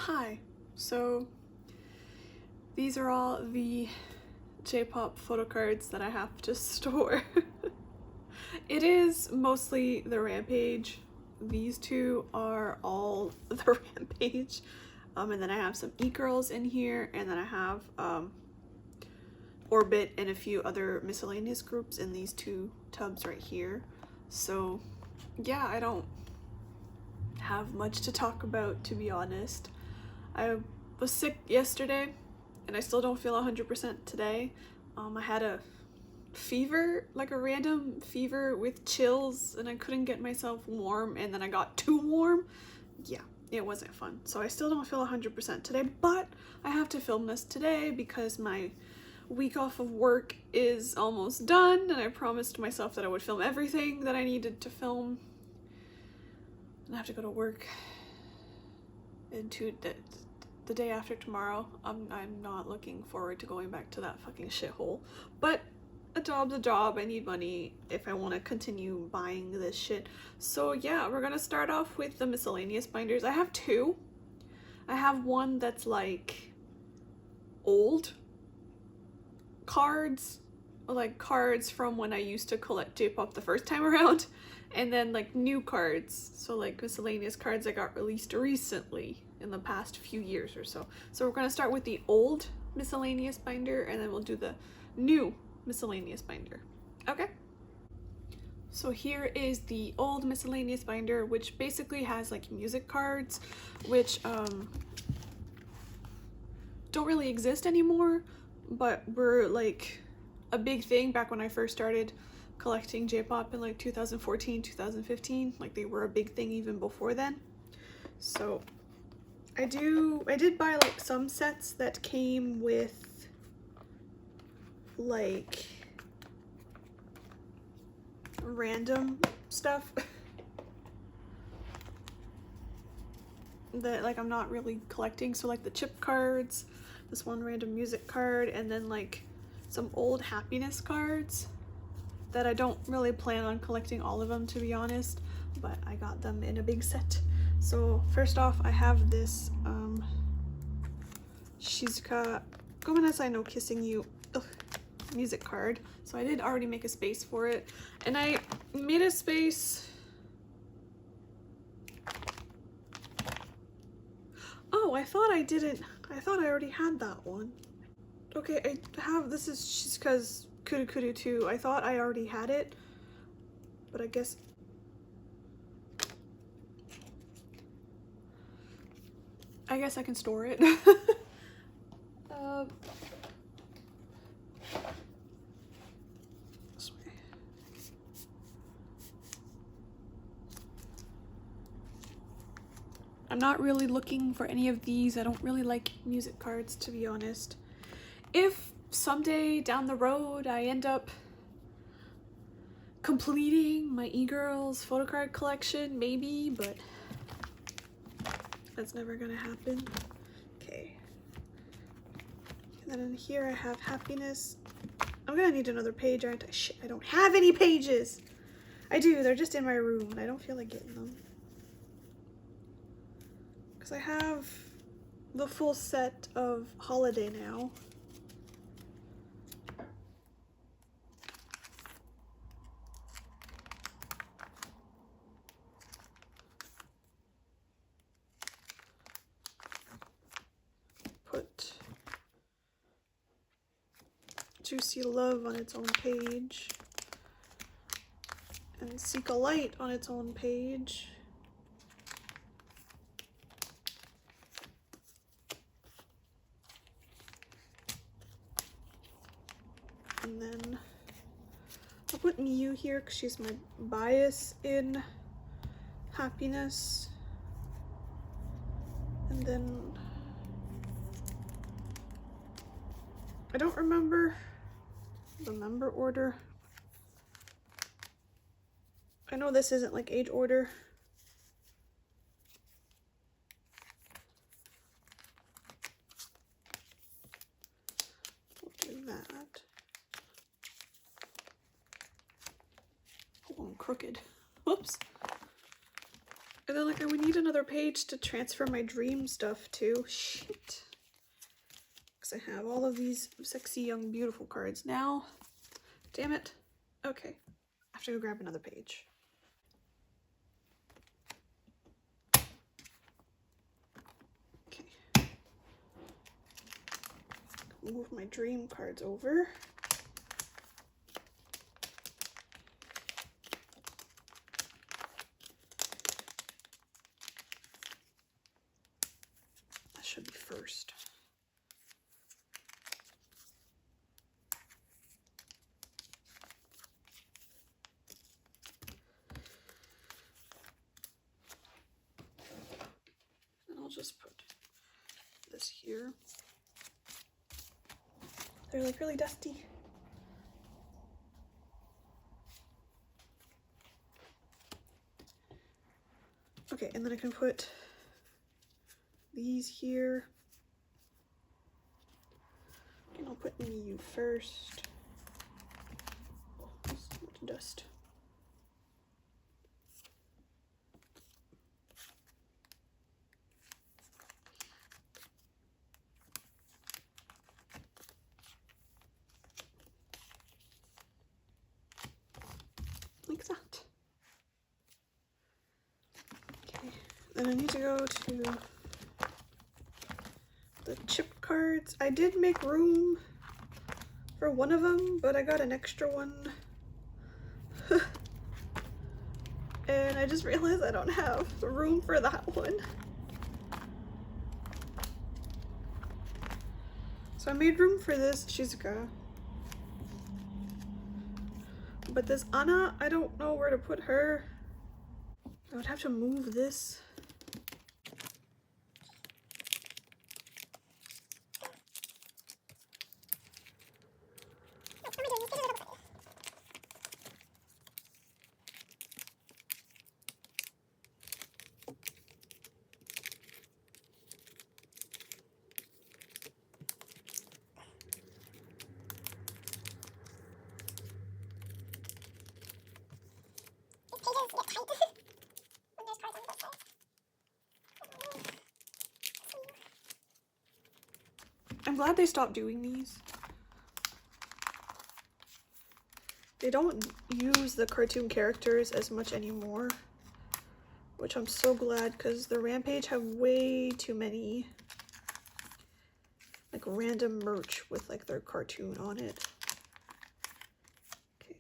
Hi, so these are all the J-pop photo cards that I have to store. It is mostly the Rampage. These two are all the Rampage. And then I have some e-girls in here, and then I have ORβIT and a few other miscellaneous groups in these two tubs right here. So yeah, I don't have much to talk about, to be honest. I was sick yesterday and I still don't feel 100% today. I had a fever, like a random fever with chills, and I couldn't get myself warm, and then I got too warm. Yeah, it wasn't fun. So I still don't feel 100% today, but I have to film this today because my week off of work is almost done, and I promised myself that I would film everything that I needed to film. And I have to go to work into the day after tomorrow. I'm not looking forward to going back to that fucking shithole, but a job's a job. I need money if I want to continue buying this shit. So yeah, we're gonna start off with the miscellaneous binders. I have two. I have one that's like old cards, like cards from when I used to collect J-pop the first time around, and then like new cards, so like miscellaneous cards that got released recently in the past few years or so. So we're gonna start with the old miscellaneous binder, and then we'll do the new miscellaneous binder. Okay? So here is the old miscellaneous binder, which basically has like music cards, which don't really exist anymore, but were like a big thing back when I first started collecting J-pop in like 2014, 2015. Like they were a big thing even before then. So I did buy like some sets that came with like random stuff that like I'm not really collecting. So like the chip cards, this one random music card, and then like some old happiness cards that I don't really plan on collecting all of them, to be honest, but I got them in a big set. So first off, I have this Shizuka Gomenasai no Kissing You music card. So I did already make a space for it, and I made a space. Oh, I thought I didn't. I thought I already had that one. Okay, I have, this is Shizuka's Kuru Kuru 2. I thought I already had it, but I guess I can store it. This way. I'm not really looking for any of these. I don't really like music cards, to be honest. If someday down the road I end up completing my e-girls photo card collection, maybe, but that's never gonna happen. Okay. And then in here I have happiness. I'm gonna need another page, aren't I? Shit, I don't have any pages. I do, they're just in my room and I don't feel like getting them. Because I have the full set of Holiday now. Put Juicy Love on its own page, and Seek a Light on its own page. And then I'll put Miyu here because she's my bias in happiness. And then I don't remember the member order. I know this isn't like age order. We'll do that. Oh, I'm crooked. Whoops. And then like I would need another page to transfer my dream stuff to. Shit. Because I have all of these sexy young beautiful cards now. Damn it. Okay. I have to go grab another page. Okay. Move my dream cards over. That should be first. Just put this here. They're like really dusty. Okay, and then I can put these here. And I'll put you first. Oh, there's so much dust. Like that. Okay, then I need to go to the chip cards. I did make room for one of them, but I got an extra one. And I just realized I don't have room for that one. So I made room for this Shizuka. But this Anna, I don't know where to put her. I would have to move this. I'm glad they stopped doing these. They don't use the cartoon characters as much anymore, which I'm so glad, because the Rampage have way too many like random merch with like their cartoon on it. Okay.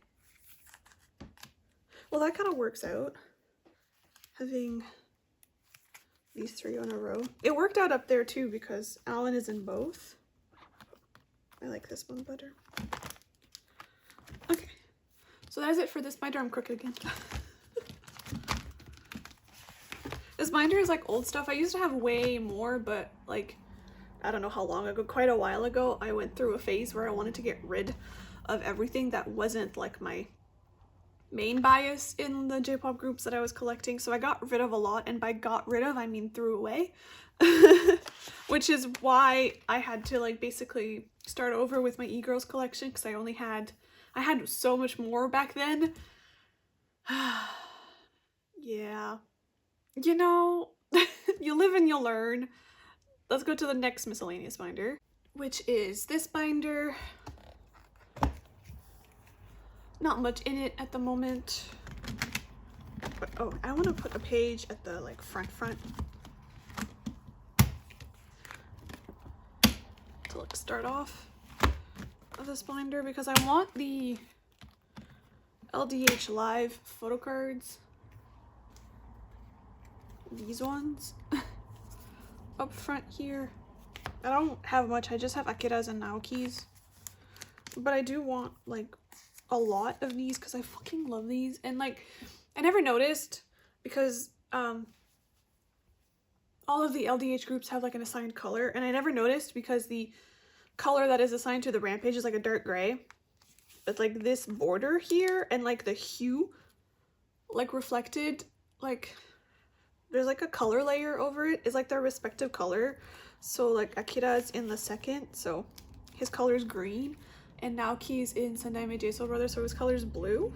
Well, that kind of works out, having these three on a row. It worked out up there too because Alan is in both. I like this one better. Okay, so that's it for this binder. I'm crooked again. This binder is like old stuff. I used to have way more, but like, I don't know how long ago, quite a while ago, I went through a phase where I wanted to get rid of everything that wasn't like my main bias in the J-pop groups that I was collecting. So I got rid of a lot, and by got rid of, I mean threw away. Which is why I had to like basically start over with my e-girls collection, because I had so much more back then. Yeah. You know, you live and you learn. Let's go to the next miscellaneous binder, which is this binder. Not much in it at the moment. But, oh, I want to put a page at the like front to like start off of this binder, because I want the LDH Live photo cards. These ones up front here. I don't have much. I just have Akira's and Naoki's, but I do want like a lot of these because I fucking love these. And like, I never noticed because all of the LDH groups have like an assigned color, and I never noticed because the color that is assigned to the Rampage is like a dark gray, but like this border here and like the hue like reflected, like there's like a color layer over it, is like their respective color. So like Akira's in the second, so his color is green, and Naoki's in Sendaime J-Soul Brothers, so his color is blue.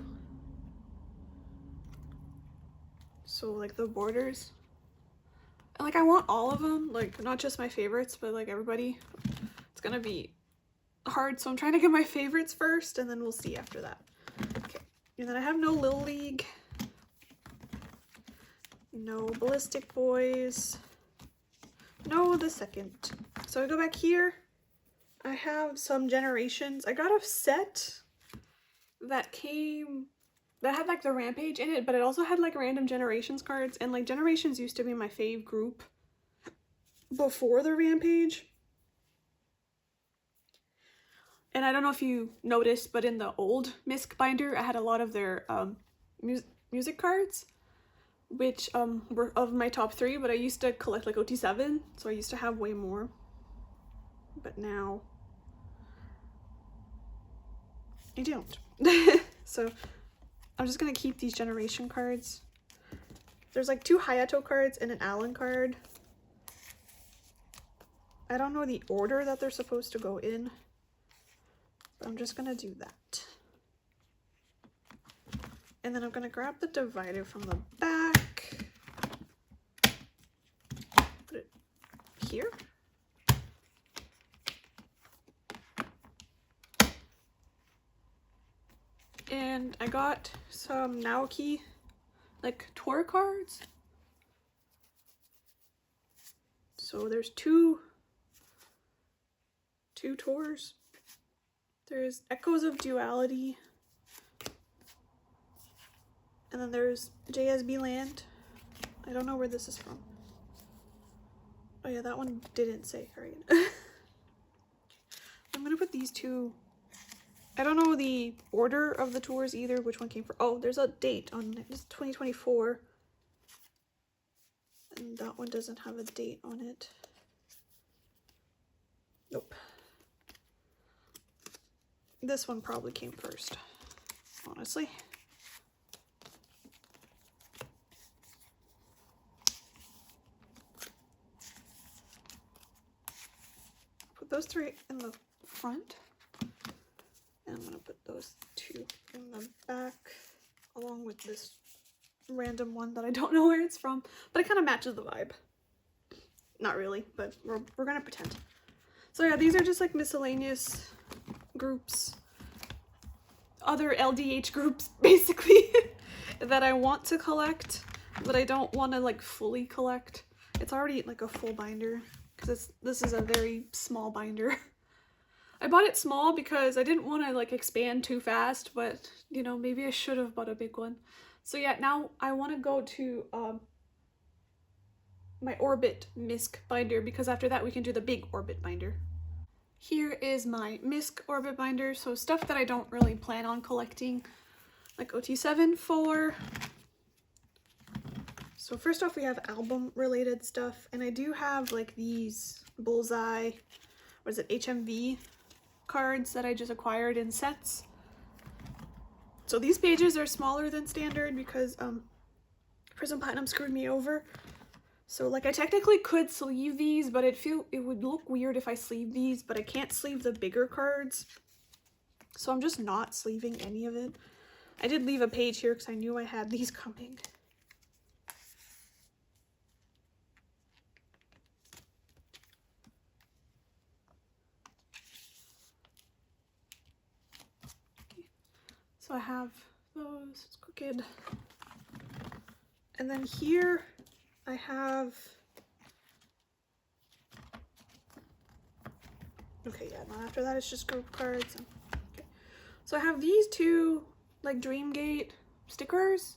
So like the borders. And like I want all of them, like not just my favorites, but like everybody. It's gonna be hard, so I'm trying to get my favorites first and then we'll see after that. Okay, and then I have no Little League, no Ballistic Boys, no the second. So I go back here, I have some Generations. I got a set that had like the Rampage in it, but it also had like random Generations cards, and like Generations used to be my fave group before the Rampage. And I don't know if you noticed, but in the old MISC binder, I had a lot of their music cards, which were of my top 3, but I used to collect like OT7, so I used to have way more. But now I don't. So I'm just gonna keep these Generation cards. There's like 2 Hayato cards and an Alan card. I don't know the order that they're supposed to go in, but I'm just gonna do that. And then I'm gonna grab the divider from the back, put it here. And I got some Naoki like tour cards. So there's two tours. There's Echoes of Duality. And then there's JSB Land. I don't know where this is from. Oh yeah, that one didn't say, right? I'm gonna put these 2. I don't know the order of the tours either, which one came from. Oh, there's a date on it. It's 2024. And that one doesn't have a date on it. Nope. This one probably came first, honestly. Put those 3 in the front. And I'm gonna put those 2 in the back, along with this random one that I don't know where it's from, but it kind of matches the vibe. Not really, but we're gonna pretend. So yeah, these are just like miscellaneous groups, other LDH groups basically, that I want to collect, but I don't want to like fully collect. It's already like a full binder because this is a very small binder. I bought it small because I didn't want to like expand too fast, but you know, maybe I should have bought a big one. So yeah, now I want to go to my ORβIT MISC binder, because after that we can do the big ORβIT binder. Here is my MISC ORβIT binder, so stuff that I don't really plan on collecting, like OT7 4. So first off, we have album related stuff, and I do have like these Bullseye, what is it, HMV cards that I just acquired in sets. So these pages are smaller than standard because Prism Platinum screwed me over. So like I technically could sleeve these, but it would look weird if I sleeve these, but I can't sleeve the bigger cards. So I'm just not sleeving any of it. I did leave a page here because I knew I had these coming. Okay. So I have those, it's crooked. And then here I have, okay, yeah, now after that it's just group cards. Okay. So I have these 2 like Dreamgate stickers.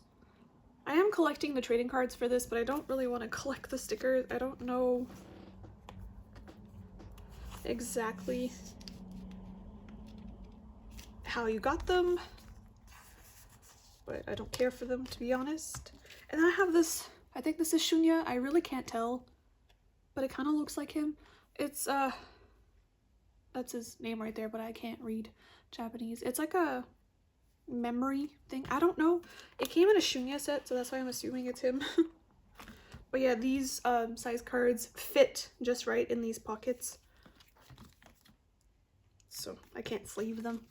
I am collecting the trading cards for this, but I don't really want to collect the stickers. I don't know exactly how you got them, but I don't care for them, to be honest. And then I have this, I think this is Shunya. I really can't tell, but it kind of looks like him. It's that's his name right there, but I can't read Japanese. It's like a memory thing. I don't know. It came in a Shunya set, so that's why I'm assuming it's him. But yeah, these size cards fit just right in these pockets, so I can't sleeve them,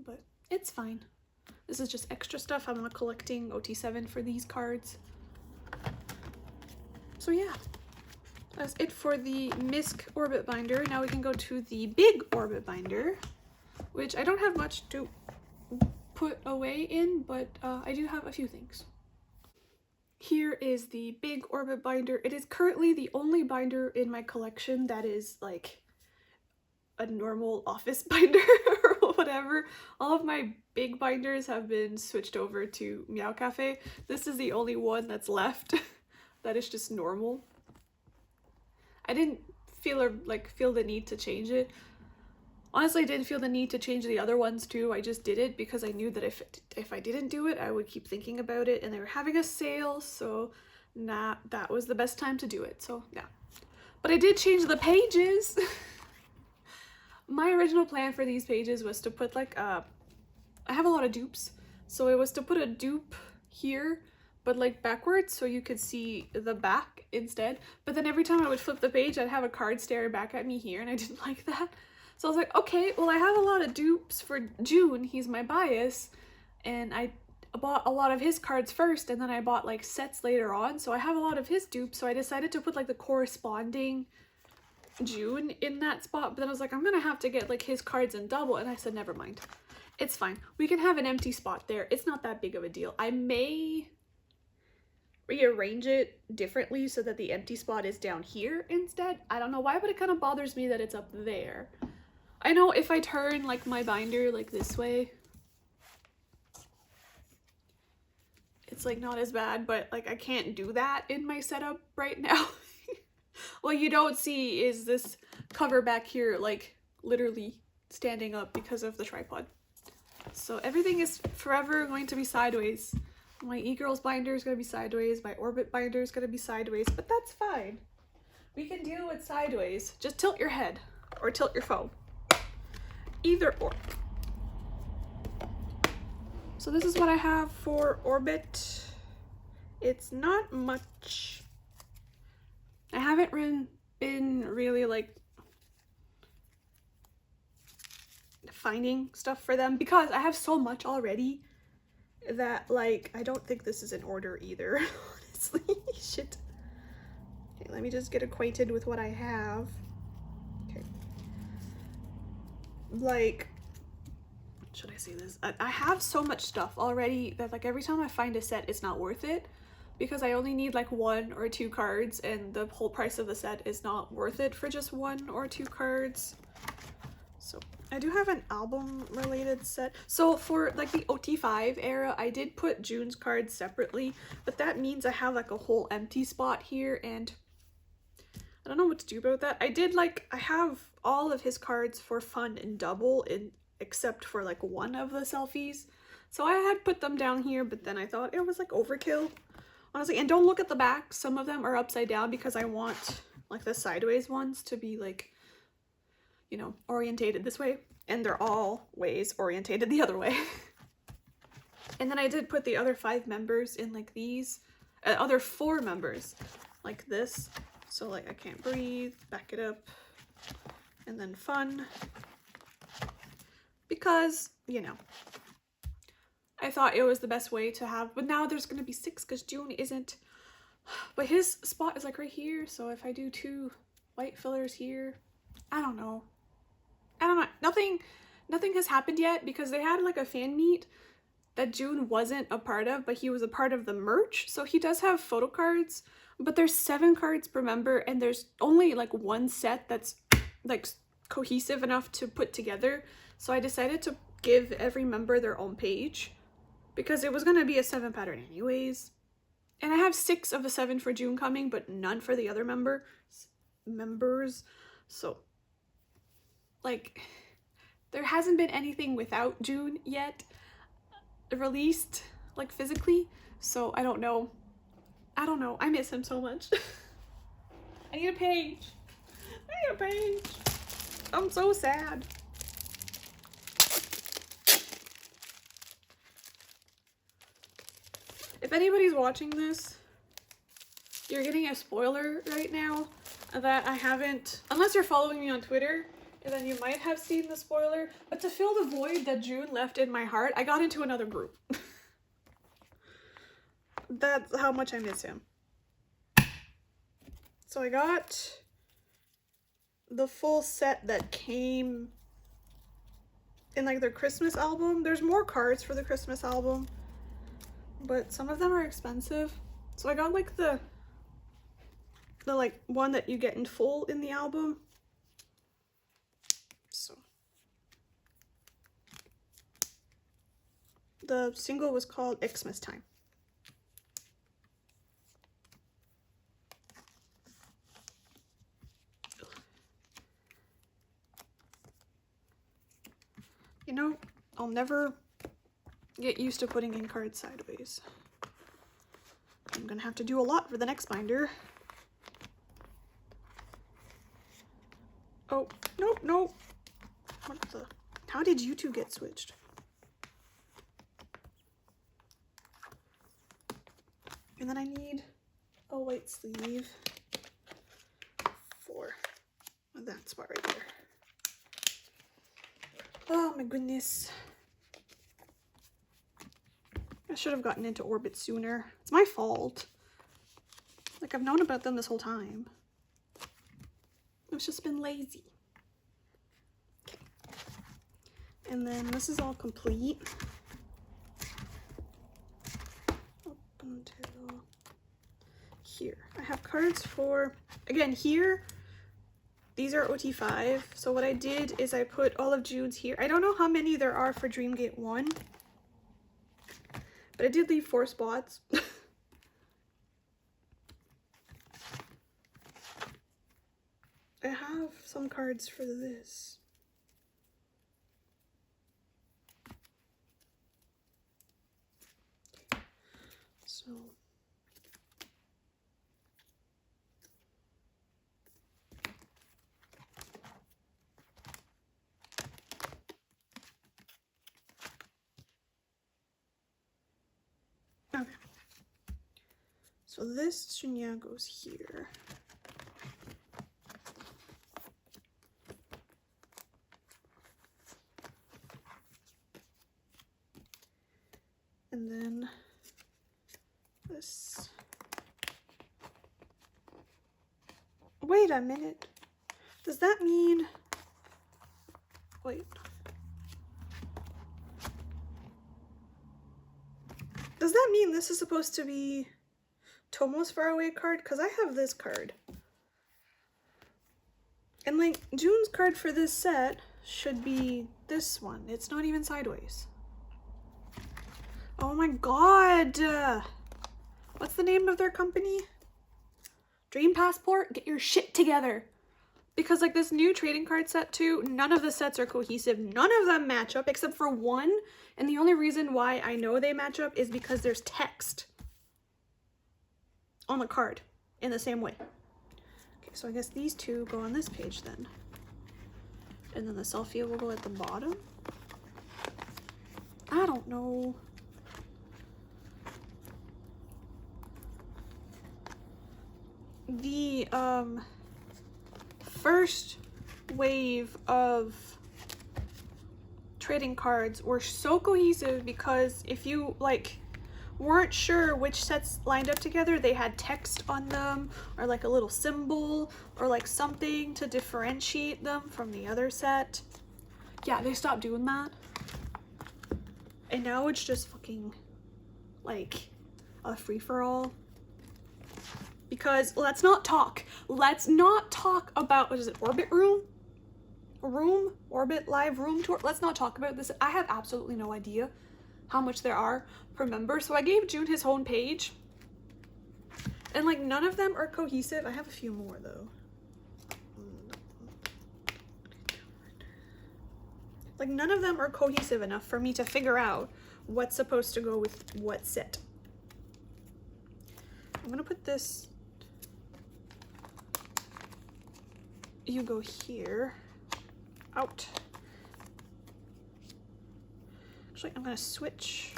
but it's fine. This is just extra stuff. I'm not collecting OT7 for these cards. So yeah, that's it for the misc ORβIT binder. Now we can go to the big ORβIT binder, which I don't have much to put away in, but I do have a few things. Here is the big ORβIT binder. It is currently the only binder in my collection that is like a normal office binder or whatever. All of my big binders have been switched over to Meow Cafe. This is the only one that's left that is just normal. I didn't feel the need to change it. Honestly, I didn't feel the need to change the other ones too. I just did it because I knew that if I didn't do it, I would keep thinking about it, and they were having a sale, so that was the best time to do it. So yeah, but I did change the pages. My original plan for these pages was to put like I have a lot of dupes, so it was to put a dupe here, but like backwards, so you could see the back instead. But then every time I would flip the page, I'd have a card stare back at me here, and I didn't like that. So I was like, okay, well, I have a lot of dupes for June. He's my bias. And I bought a lot of his cards first, and then I bought like sets later on. So I have a lot of his dupes. So I decided to put like the corresponding June in that spot. But then I was like, I'm going to have to get like his cards in double. And I said, never mind. It's fine. We can have an empty spot there. It's not that big of a deal. I may rearrange it differently so that the empty spot is down here instead. I don't know why, but it kind of bothers me that it's up there. I know if I turn like my binder like this way, it's like not as bad, but like I can't do that in my setup right now. What you don't see is this cover back here like literally standing up because of the tripod. So everything is forever going to be sideways. My e-girls binder is going to be sideways, my ORβIT binder is going to be sideways, but that's fine. We can deal with sideways. Just tilt your head or tilt your phone. Either or. So this is what I have for ORβIT. It's not much. I haven't been really like finding stuff for them because I have so much already that like I don't think this is in order either. Honestly. Shit. Okay, let me just get acquainted with what I have. Okay. Like, should I say this? I have so much stuff already that like every time I find a set, it's not worth it because I only need like 1 or 2 cards, and the whole price of the set is not worth it for just 1 or 2 cards. So I do have an album related set. So for like the OT5 era, I did put June's cards separately, but that means I have like a whole empty spot here, and I don't know what to do about that. I have all of his cards for fun and double except for like 1 of the selfies. So I had put them down here, but then I thought it was like overkill, honestly. And don't look at the back. Some of them are upside down because I want like the sideways ones to be like, you know, orientated this way. And they're always orientated the other way. And then I did put the other 5 members in like these, other 4 members like this. So like I Can't Breathe, Back It Up, and then Fun. Because, you know, I thought it was the best way to have, but now there's going to be 6 because June isn't. But his spot is like right here, so if I do 2 white fillers here, I don't know. Nothing has happened yet because they had like a fan meet that June wasn't a part of, but he was a part of the merch. So he does have photo cards, but there's 7 cards per member, and there's only like 1 set that's like cohesive enough to put together. So I decided to give every member their own page because it was going to be a 7 pattern anyways. And I have 6 of the 7 for June coming, but none for the other members. So like there hasn't been anything without June yet released like physically. So I don't know. I miss him so much. I need a page. I'm so sad. If anybody's watching this, you're getting a spoiler right now that I haven't, unless you're following me on Twitter, and then you might have seen the spoiler, but to fill the void that June left in my heart, I got into another group. That's how much I miss him. So I got the full set that came in like their Christmas album. There's more cards for the Christmas album, but some of them are expensive. So I got like the like one that you get in full in the album. So the single was called Xmas Time. You know, I'll never get used to putting in cards sideways. I'm gonna have to do a lot for the next binder. Oh, nope, nope. What the? How did you two get switched? And then I need a white sleeve for that spot right there. Oh my goodness. I should have gotten into ORβIT sooner. It's my fault. Like, I've known about them this whole time. I've just been lazy. Okay. And then this is all complete. Up until here. I have cards for, again, here, these are OT5. So what I did is I put all of June's here. I don't know how many there are for Dreamgate 1. But I did leave 4 spots. I have some cards for this. So okay. So this Shunya goes here. And then this. Wait a minute. Does that mean, wait. Does that mean this is supposed to be Tomo's Faraway card? Because I have this card. And like, June's card for this set should be this one. It's not even sideways. Oh my god! What's the name of their company? Dream Passport? Get your shit together. Because like this new trading card set too, none of the sets are cohesive. None of them match up except for one. And the only reason why I know they match up is because there's text on the card in the same way. Okay, so I guess these two go on this page then. And then the selfie will go at the bottom. I don't know. The first wave of trading cards were so cohesive because if you like weren't sure which sets lined up together, they had text on them or like a little symbol or like something to differentiate them from the other set. Yeah, they stopped doing that. And now it's just fucking like a free-for-all. Because let's not talk about, what is it, ORβIT ORβIT live room tour. Let's not talk about this. I have absolutely no idea how much there are per member. So I gave June his home page and like none of them are cohesive. I have a few more though. Like none of them are cohesive enough for me to figure out what's supposed to go with what set. I'm gonna put this, you go here, out. Actually, I'm gonna switch.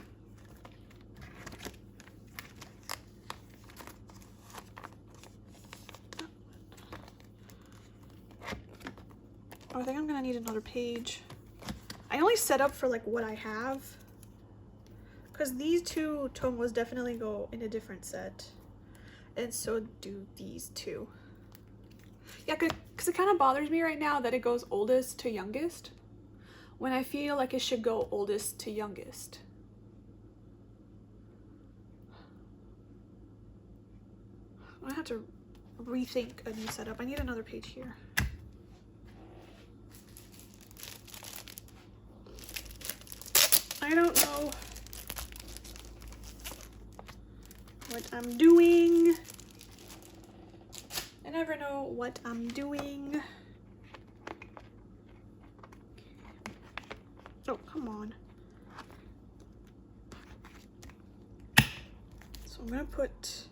Oh, I think I'm gonna need another page. I only set up for like what I have, because these two Tomos definitely go in a different set, and so do these two. Yeah, because it kind of bothers me right now that it goes oldest to youngest, when I feel like it should go oldest to youngest. I'm gonna have to rethink a new setup. I need another page here. I don't know what I'm doing. I never know what I'm doing. Oh, come on. So I'm gonna put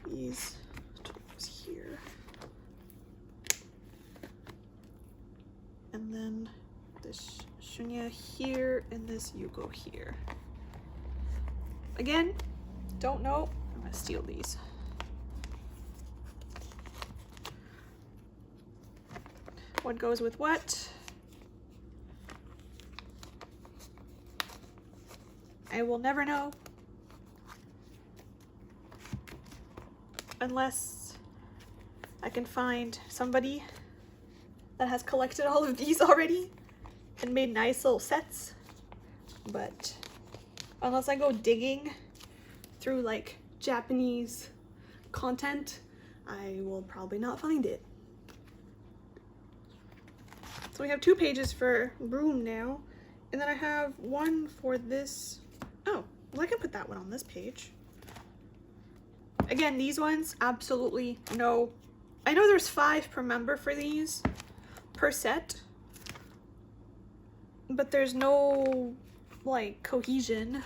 these tops here. And then this Shunya here and this Yugo here. Again, don't know. I'm gonna steal these. What goes with what? I will never know. Unless I can find somebody that has collected all of these already and made nice little sets. But unless I go digging through like Japanese content, I will probably not find it. So we have 2 pages for Broom now, and then I have one for this. Oh, well, I can put that one on this page. Again, these ones, absolutely no. I know there's 5 per member for these, per set, but there's no, like, cohesion.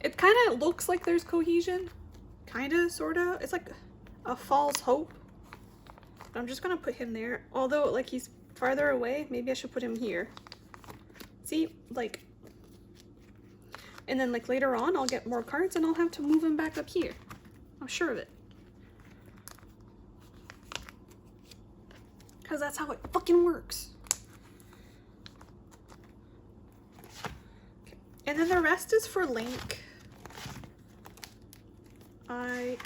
It kind of looks like there's cohesion, kind of, sort of. It's like a false hope. But I'm just gonna put him there, although, like, he's farther away. Maybe I should put him here. See, like, and then like later on I'll get more cards and I'll have to move him back up here. I'm sure of it. Because that's how it fucking works. Okay. And then the rest is for Link. I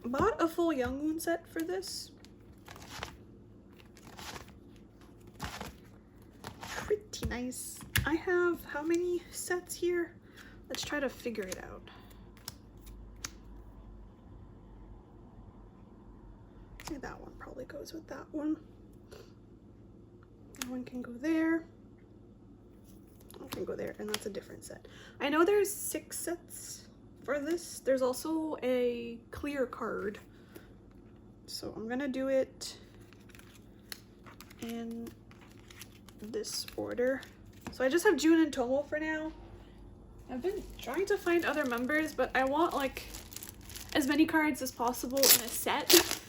bought a full Youngwoon set for this. Pretty nice. I have how many sets here? Let's try to figure it out. I think that one probably goes with that one. That one can go there. That can go there, and that's a different set. I know there's 6 sets for this. There's also a clear card. So I'm gonna do it in this order. So I just have June and Tomo for now. I've been trying to find other members, but I want like as many cards as possible in a set.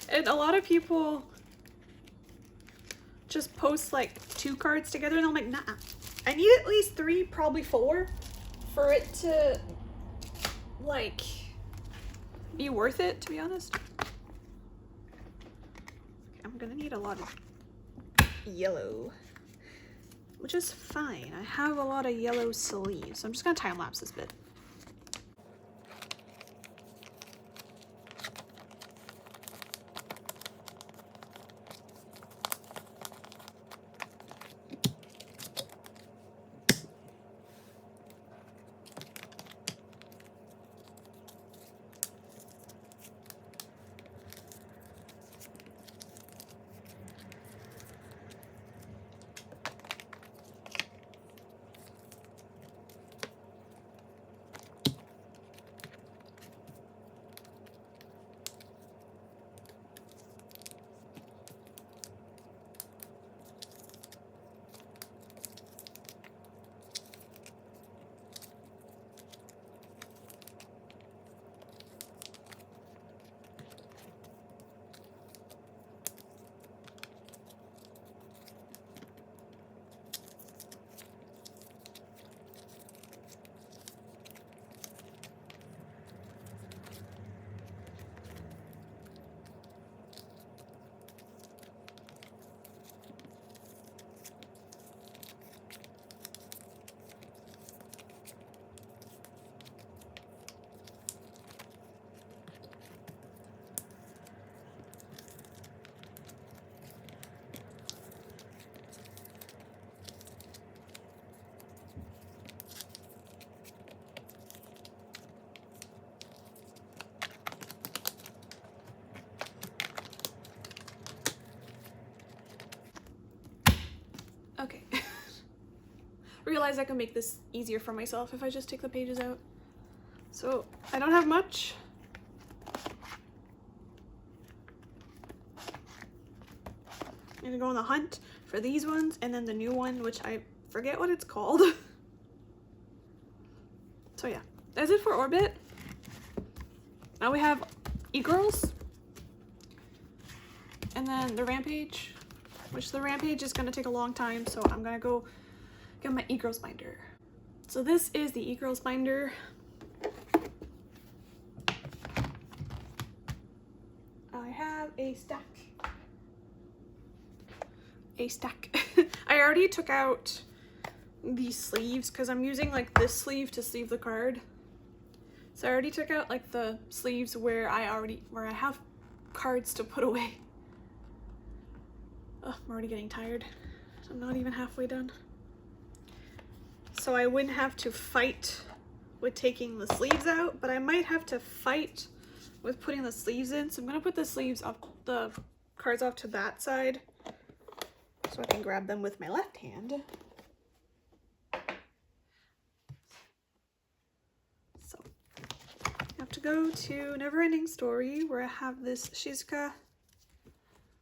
And a lot of people just post like 2 cards together, and I'm like, nah, I need at least 3, probably 4 for it to like be worth it, to be honest. Okay, I'm gonna need a lot of yellow, which is fine. I have a lot of yellow sleeves, so I'm just gonna time lapse this bit. realized I can make this easier for myself if I just take the pages out. So I don't have much. I'm gonna go on the hunt for these ones and then the new one, which I forget what it's called. So yeah, that's it for ORβIT. Now we have e-girls and then the rampage, which the rampage is gonna take a long time, so I'm gonna go get my e-girls binder. So this is the e-girls binder. I have a stack. I already took out the sleeves because I'm using like this sleeve to sleeve the card. So I already took out like the sleeves where I have cards to put away. Ugh, I'm already getting tired. I'm not even halfway done. So I wouldn't have to fight with taking the sleeves out, but I might have to fight with putting the sleeves in. So I'm gonna put the sleeves up, the cards off to that side so I can grab them with my left hand. So I have to go to Neverending Story where I have this Shizuka.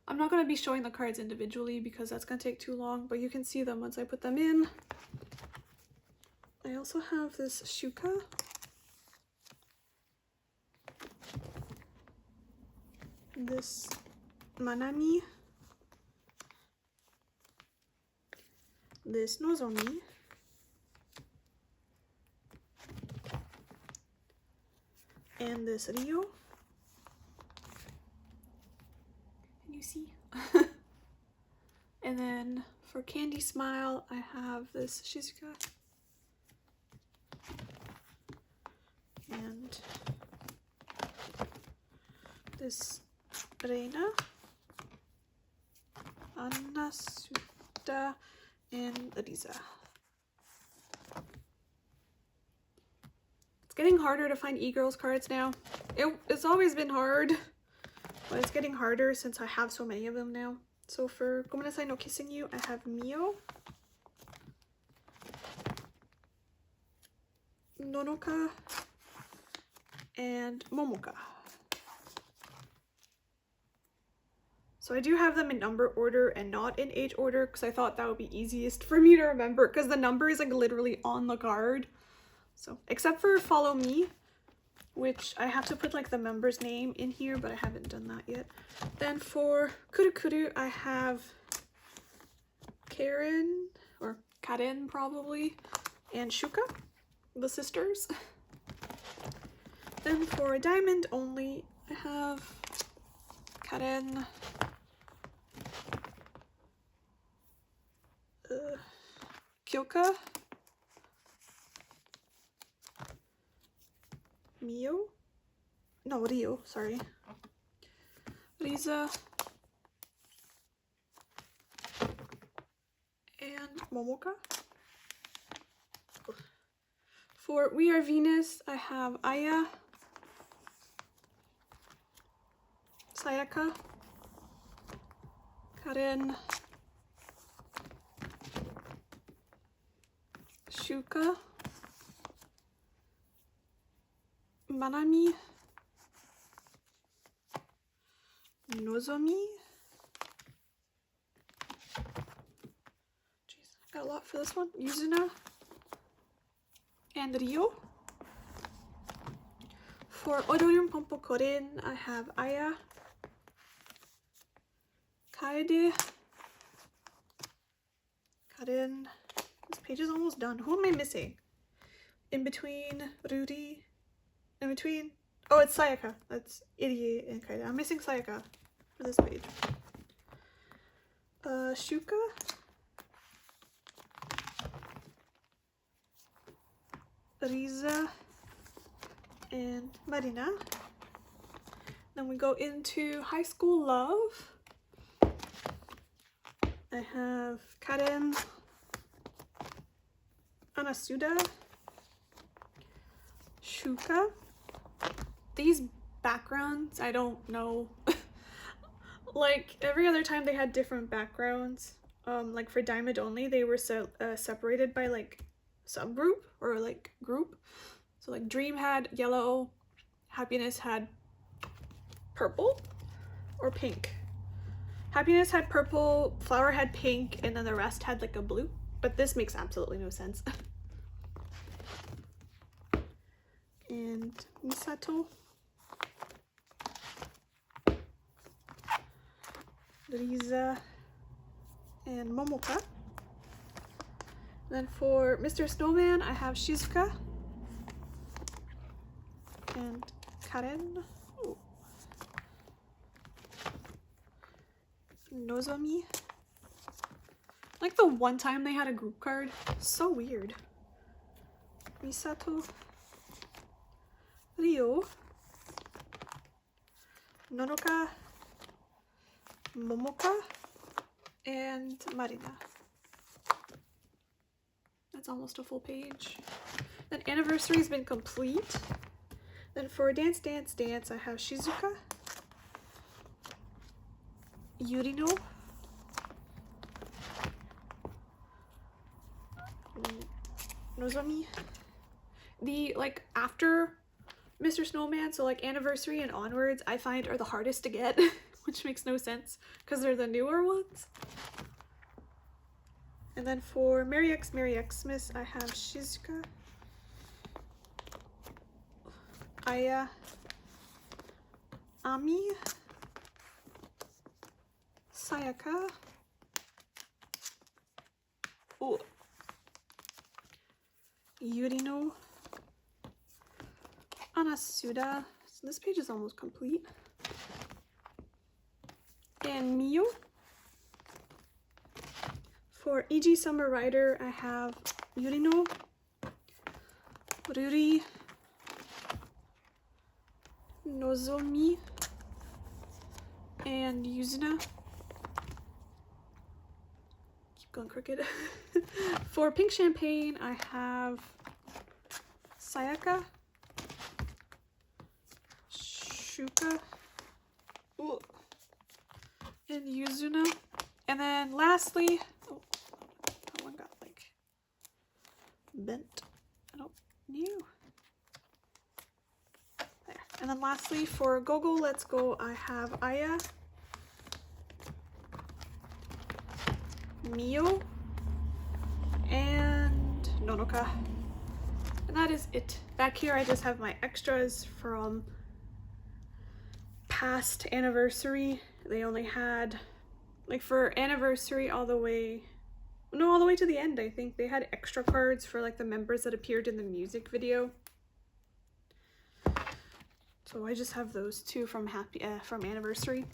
I'm not going to be showing the cards individually because that's going to take too long, but you can see them once I put them in. I also have this Shuka. This Manami. This Nozomi. And this Ryo. Can you see? And then for Candy Smile, I have this Shizuka. And this Reina. Anasuta. And Ariza. It's getting harder to find e-girls cards now. It's always been hard, but it's getting harder since I have so many of them now. So for Gomenasai no Kissing You, I have Mio, Nonoka, and Momoka. So I do have them in number order and not in age order because I thought that would be easiest for me to remember because the number is like literally on the card. So except for Follow Me, which I have to put like the member's name in here, but I haven't done that yet. Then for Kurukuru, I have Karen, or Karen probably, and Shuka, the sisters. Then for Diamond only, I have Karen, Kyoka, Mio, no, Ryo, sorry, Riza, and Momoka. For We Are Venus, I have Aya, Sayaka, Karen, Shuka, Manami, Nozomi. Jeez, got a lot for this one. Yuzuna and Ryo. For Odorin Pompokorin, I have Aya, Kaede, Karen. This page is almost done. Who am I missing? In between Rudy. In between. Oh, it's Sayaka. That's Irie and Kaede. I'm missing Sayaka for this page. Shuka. Riza. And Marina. Then we go into High School Love. I have Karen, Anasuda, Shuka. These backgrounds, I don't know. Like every other time they had different backgrounds. Like for Diamond only, they were separated by like subgroup or like group. So like Dream had yellow, Happiness had purple or pink. Happiness had purple, Flower had pink, and then the rest had like a blue. But this makes absolutely no sense. And Misato, Riza, and Momoka. Then for Mr. Snowman, I have Shizuka and Karen. Ooh. Nozomi. Like the one time they had a group card. So weird. Misato. Ryo. Nonoka. Momoka. And Marina. That's almost a full page. Then Anniversary's been complete. Then for Dance Dance Dance, I have Shizuka. Yurino. Nozomi. The like after Mr. Snowman, so like Anniversary and onwards, I find are the hardest to get, which makes no sense because they're the newer ones. And then for Merry Xmas, I have Shizuka, Aya, Ami, Sayaka, oh, Yurino, Anasuda. So this page is almost complete. And Miyo. For EG Summer Rider, I have Yurino, Ruri, Nozomi, and Yuzuna. Keep going crooked. For Pink Champagne, I have Sayaka, Shuka, ooh, and Yuzuna. And then lastly, oh, that one got like bent. I don't know. There. And then lastly for Gogo Let's Go, I have Aya, Mio, and Nonoka. And that is it. Back here I just have my extras from past Anniversary. They only had, like for Anniversary all the way to the end, I think. They had extra cards for like the members that appeared in the music video. So I just have those two from Anniversary.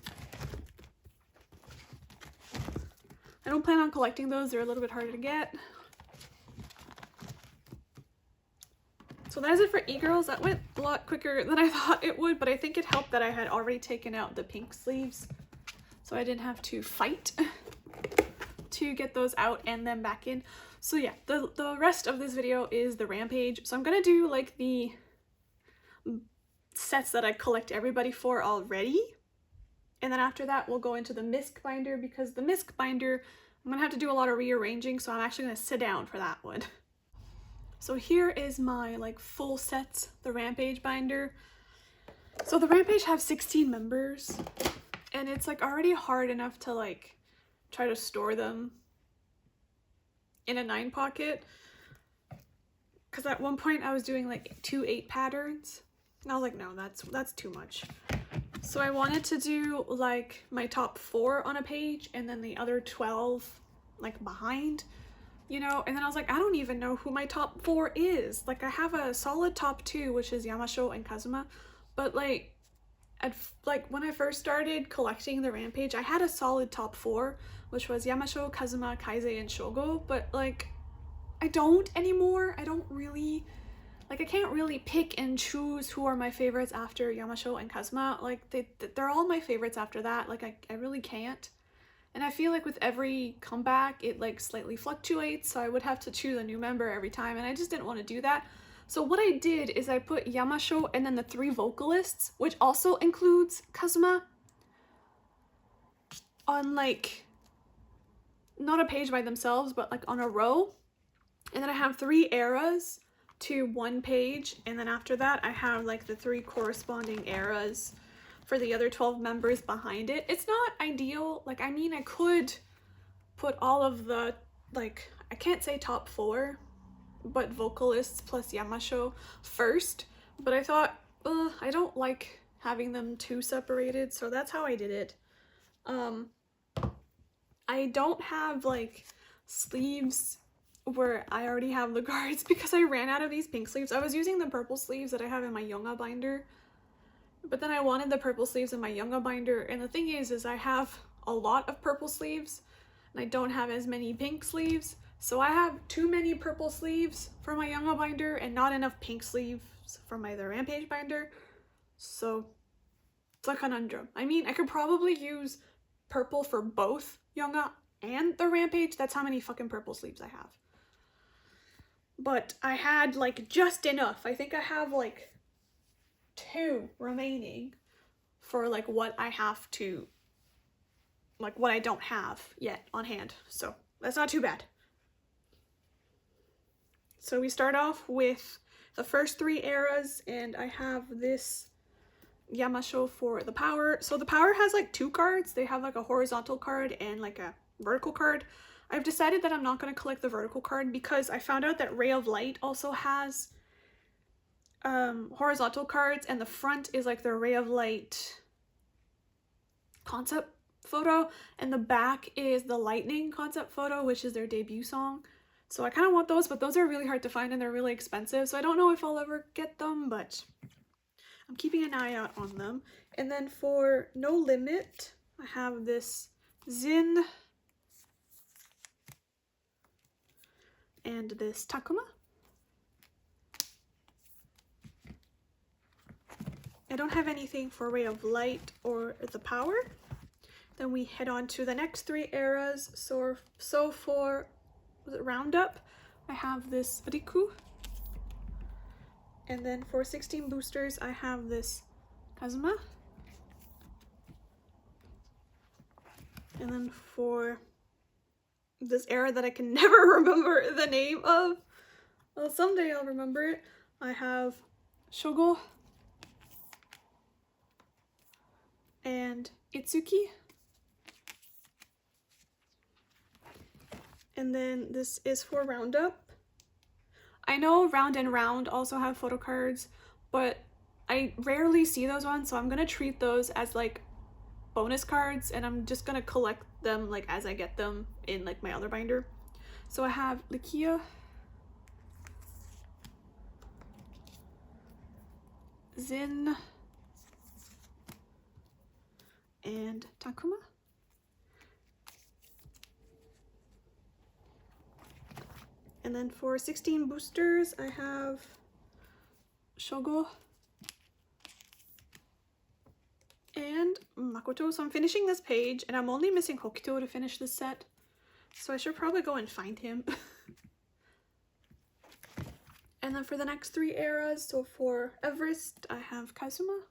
I don't plan on collecting those. They're a little bit harder to get. So that is it for e-girls. That went a lot quicker than I thought it would, but I think it helped that I had already taken out the pink sleeves, so I didn't have to fight to get those out and then back in. So yeah, the rest of this video is the Rampage. So I'm gonna do like the sets that I collect everybody for already, and then after that we'll go into the misc binder, because the misc binder I'm gonna have to do a lot of rearranging, so I'm actually gonna sit down for that one. So here is my like full sets, the Rampage binder. So the Rampage have 16 members, and it's like already hard enough to like try to store them in a 9 pocket, because at one point I was doing like 2 8 patterns and I was like, no, that's too much. So I wanted to do like my top 4 on a page and then the other 12 like behind, you know. And then I was like, I don't even know who my top 4 is. Like I have a solid top 2, which is Yamasho and Kazuma, but like when I first started collecting the Rampage, I had a solid top 4, which was Yamasho, Kazuma, Kaise, and Shogo, but like I don't anymore. I don't really, like I can't really pick and choose who are my favorites after Yamasho and Kazuma. Like they're all my favorites after that. Like I really can't. And I feel like with every comeback it like slightly fluctuates, so I would have to choose a new member every time, and I just didn't want to do that. So what I did is I put Yamasho and then the 3 vocalists, which also includes Kazuma, on like not a page by themselves, but like on a row. And then I have 3 eras to 1 page, and then after that I have like the 3 corresponding eras for the other 12 members behind it. It's not ideal. Like, I mean, I could put all of the, like, I can't say top 4, but vocalists plus Yamasho first, but I thought, I don't like having them too separated, so that's how I did it. I don't have like sleeves where I already have the cards because I ran out of these pink sleeves. I was using the purple sleeves that I have in my Yonga binder, but then I wanted the purple sleeves in my Yonga binder, and the thing is I have a lot of purple sleeves and I don't have as many pink sleeves, so I have too many purple sleeves for my Yonga binder and not enough pink sleeves for my the Rampage binder. So it's a conundrum. I mean, I could probably use purple for both Yonga and the Rampage. That's how many fucking purple sleeves I have. But I had like just enough. I think I have like 2 remaining for like what I have to, like what I don't have yet on hand. So that's not too bad. So we start off with the first 3 eras, and I have this Yamasho for the power. So the power has like 2 cards. They have like a horizontal card and like a vertical card. I've decided that I'm not going to collect the vertical card because I found out that Ray of Light also has horizontal cards, and the front is like the Ray of Light concept photo, and the back is the Lightning concept photo, which is their debut song. So I kind of want those, but those are really hard to find and they're really expensive, so I don't know if I'll ever get them, but I'm keeping an eye out on them. And then for No Limit, I have this Zin and this Takuma. I don't have anything for Ray of Light or the power. Then we head on to the next 3 eras. So for Roundup, I have this Riku. And then for 16 boosters, I have this Kazuma. And then for this era that I can never remember the name of, well, someday I'll remember it, I have Shogo and Itsuki. And then this is for Roundup. I know Round and Round also have photo cards, but I rarely see those ones, so I'm gonna treat those as like bonus cards, and I'm just gonna collect them like as I get them in like my other binder. So I have Likia, Zin, and Takuma. And then for 16 boosters, I have Shogo and Makoto. So I'm finishing this page, and I'm only missing Hokuto to finish this set. So I should probably go and find him. And then for the next 3 eras, so for Everest, I have Kazuma.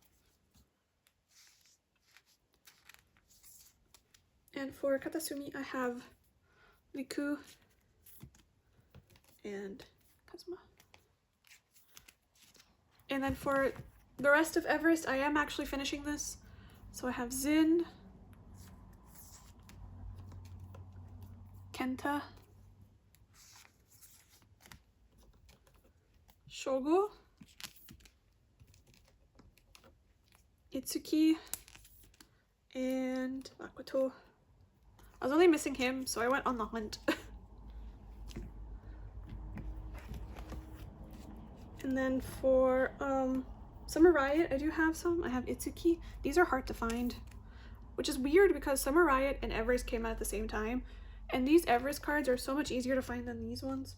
And for Katasumi, I have Riku and Kazuma. And then for the rest of Everest, I am actually finishing this. So I have Zin, Kenta, Shogo, Itsuki, and Makoto. I was only missing him, so I went on the hunt. And then for Summer Riot, I do have some. I have Itsuki. These are hard to find, which is weird because Summer Riot and Everest came out at the same time, and these Everest cards are so much easier to find than these ones.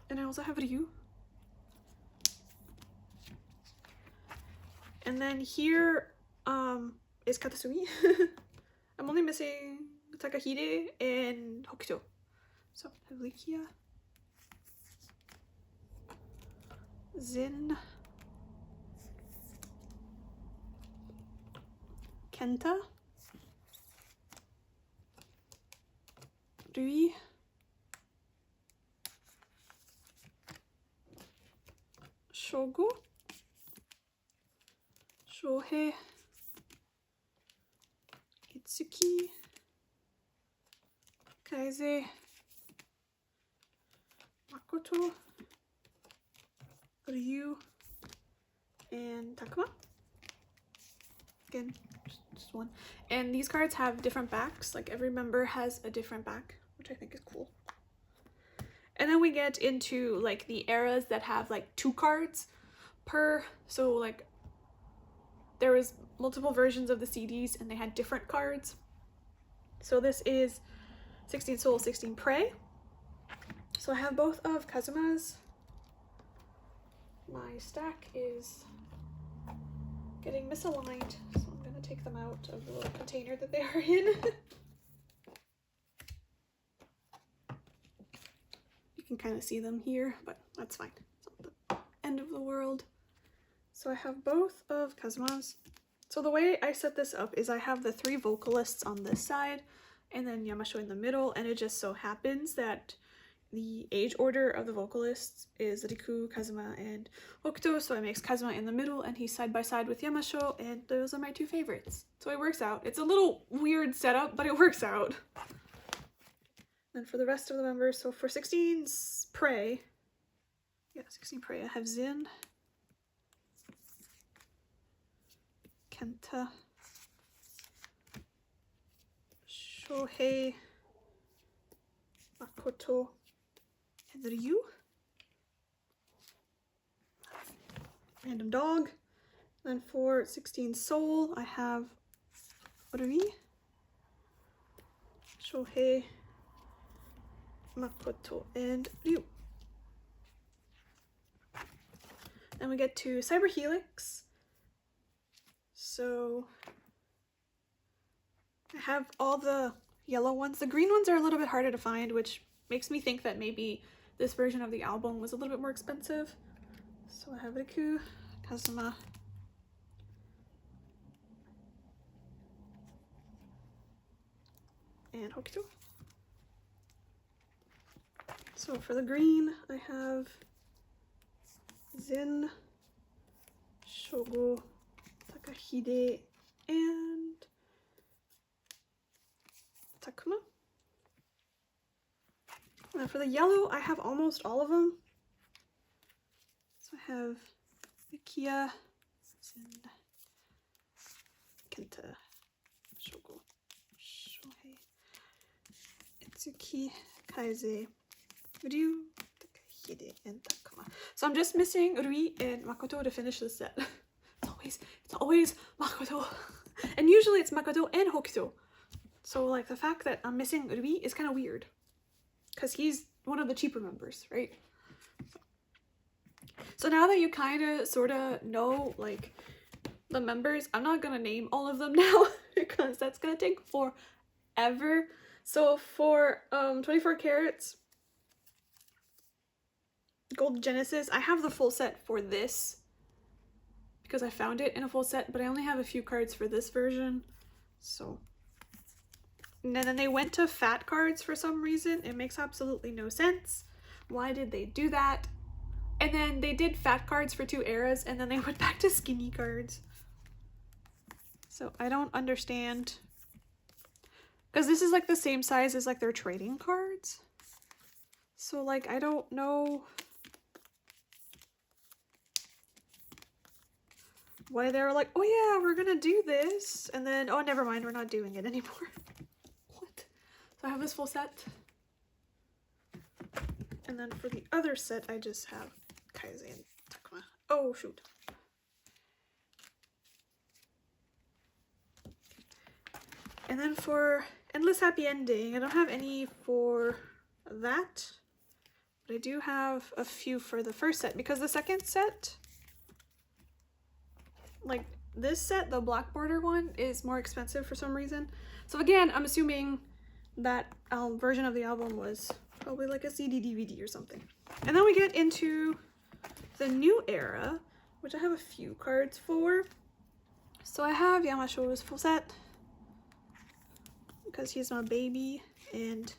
And I also have Ryu. And then here is Katasumi. I'm only missing Takahide and Hokuto. So I have Likia, Zin, Kenta, Rui, Shogo, Shohei, Itsuki, Kaise, Makoto, Ryu, and Takuma. Again, just one. And these cards have different backs. Like every member has a different back, which I think is cool. And then we get into like the eras that have like 2 cards per. So like there was multiple versions of the CDs and they had different cards. So this is 16 Soul, 16 Prey. So I have both of Kazuma's. My stack is getting misaligned, so I'm gonna take them out of the little container that they are in. You can kind of see them here, but that's fine. It's not the end of the world. So I have both of Kazuma's. So the way I set this up is I have the 3 vocalists on this side and then Yamasho in the middle, and it just so happens that the age order of the vocalists is Riku, Kazuma, and Hokuto, so I mix Kazuma in the middle and he's side by side with Yamasho, and those are my 2 favorites. So it works out. It's a little weird setup, but it works out. And for the rest of the members, so for 16 Prey, yeah, 16 Prey, I have Zin, Kenta, Shohei, Makoto, and Ryu. Random dog. Then for 16 Soul, I have ORβIT, Shohei, Makoto, and Ryu. Then we get to Cyber Helix. So I have all the yellow ones. The green ones are a little bit harder to find, which makes me think that maybe this version of the album was a little bit more expensive. So I have Riku, Kazuma, and Hokuto. So for the green, I have Zin, Shogo, Takahide, and Takuma. And then for the yellow, I have almost all of them. So I have Yukiya, Zin, Kenta, Shogo, Shohei, Itsuki, Kaise, Ryu, Takahide, and Takuma. So I'm just missing Rui and Makoto to finish this set. It's always Makoto. And usually it's Makoto and Hokuto. So like the fact that I'm missing Rui is kind of weird, because he's one of the cheaper members, right? So now that you kind of sort of know like the members, I'm not gonna name all of them now because that's gonna take forever. So for 24 Carats Gold Genesis, I have the full set for this because I found it in a full set, but I only have a few cards for this version. So, and then they went to fat cards for some reason. It makes absolutely no sense. Why did they do that? And then they did fat cards for 2 eras, and then they went back to skinny cards. So I don't understand. Because this is like the same size as like their trading cards. So like, I don't know why they were like, oh yeah, we're gonna do this, and then, oh, never mind, we're not doing it anymore. What? So I have this full set. And then for the other set, I just have Kaise and Takuma. Oh, shoot. And then for Endless Happy Ending, I don't have any for that, but I do have a few for the first set, because the second set, like this set, the black border one, is more expensive for some reason. So again, I'm assuming that version of the album was probably like a CD DVD or something. And then we get into the new era, which I have a few cards for. So I have Yamasho's full set because he's my baby, and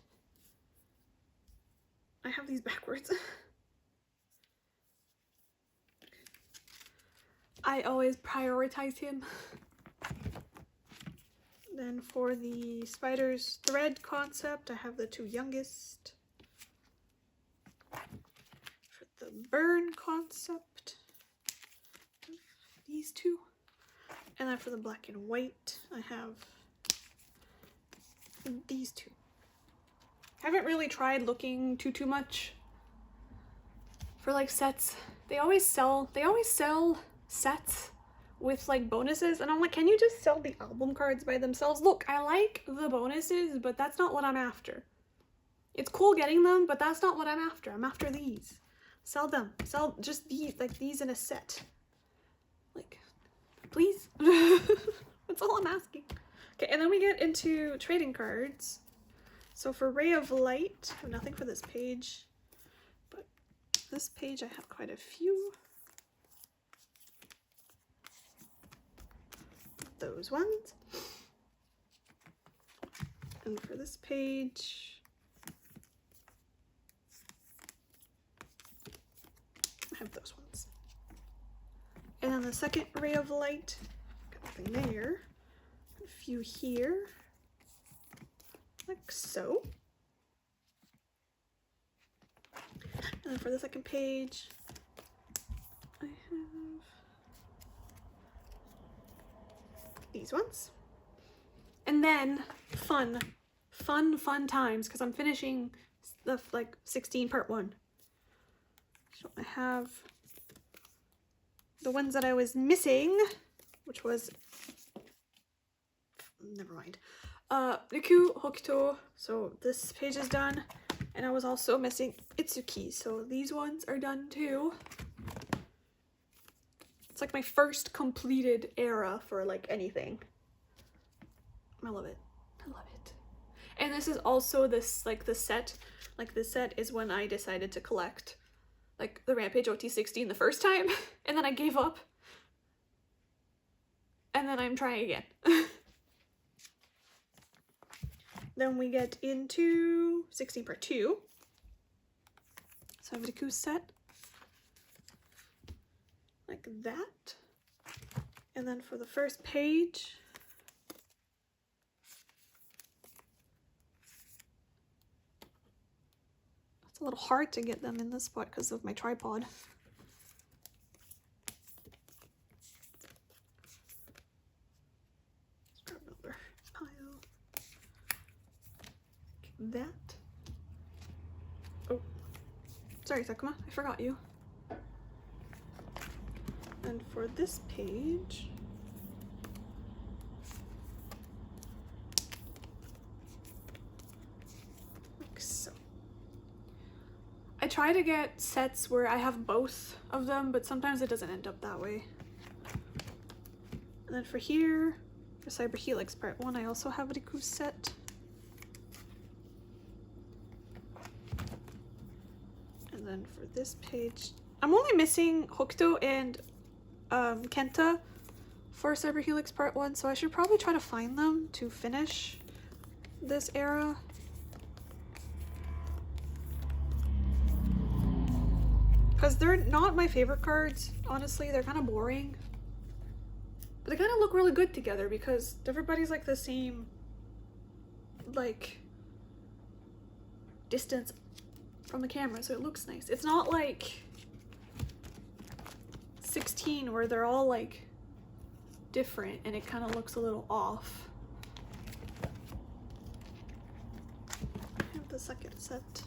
I have these backwards. I always prioritize him. Then for the Spider's Thread concept, I have the 2 youngest. For the Burn concept, these 2. And then for the Black and White, I have these 2. Haven't really tried looking too much for like sets. They always sell sets with like bonuses, and I'm like, can you just sell the album cards by themselves? Look, I like the bonuses, but that's not what I'm after. It's cool getting them, but that's not what I'm after. I'm after these. Sell them. Sell just these, like these in a set. Like, please. That's all I'm asking. Okay, and then we get into trading cards. So for Ray of Light, I have nothing for this page, but this page I have quite a few. Those ones. And for this page, I have those ones. And then the second Ray of Light, got nothing there. A few here, like so. And then for the second page, I have these ones. And then fun times, because I'm finishing the like 16 part 1. So I have the ones that I was missing, which was, never mind, Riku Hokuto. So this page is done, and I was also missing Itsuki, so these ones are done too. It's like my first completed era for like anything. I love it. I love it. And this is also this like the set. Like this set is when I decided to collect like the Rampage OT16 the first time, and then I gave up. And then I'm trying again. Then we get into 16 part 2. So I have a Deku set. Like that. And then for the first page, it's a little hard to get them in this spot because of my tripod. Let's grab another pile. Like that. Oh, sorry, Sakuma, I forgot you. And for this page, like so. I try to get sets where I have both of them, but sometimes it doesn't end up that way. And then for here, for Cyber Helix part 1, I also have a Riku set. And then for this page, I'm only missing Hokuto and Kenta for Cyber Helix part 1, so I should probably try to find them to finish this era. Because they're not my favorite cards, honestly. They're kind of boring. But they kind of look really good together because everybody's like the same, like, distance from the camera, so it looks nice. It's not like 16 where they're all like different and it kind of looks a little off. I have the second set.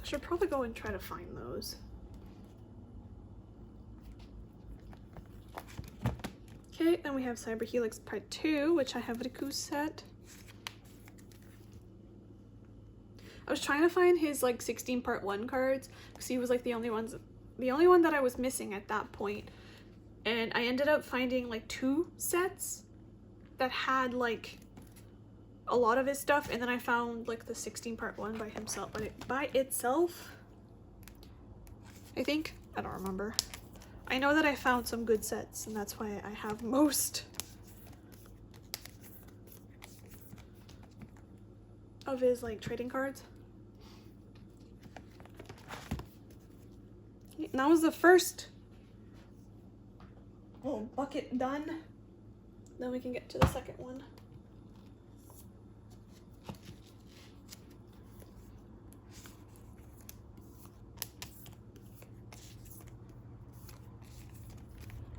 I should probably go and try to find those. Okay, then we have Cyber Helix part 2, which I have a Riku set. I was trying to find his like 16 part 1 cards because he was like the only one that I was missing at that point. And I ended up finding like 2 sets that had like a lot of his stuff, and then I found like the 16 part 1 by himself, but by itself, I think. I don't remember. I know that I found some good sets, and that's why I have most of his like trading cards. And that was the first little bucket done. Then we can get to the second one.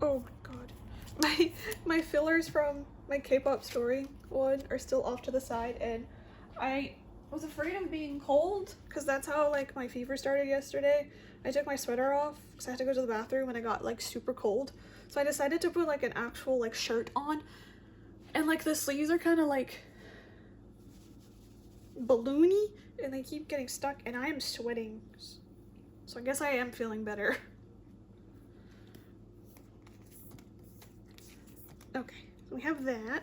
Oh my god. My fillers from my K-pop story one are still off to the side, and I was afraid of being cold because that's how like my fever started yesterday. I took my sweater off because I had to go to the bathroom and I got like super cold. So I decided to put like an actual like shirt on, and like the sleeves are kind of like balloony and they keep getting stuck, and I am sweating. So I guess I am feeling better. Okay, so we have that.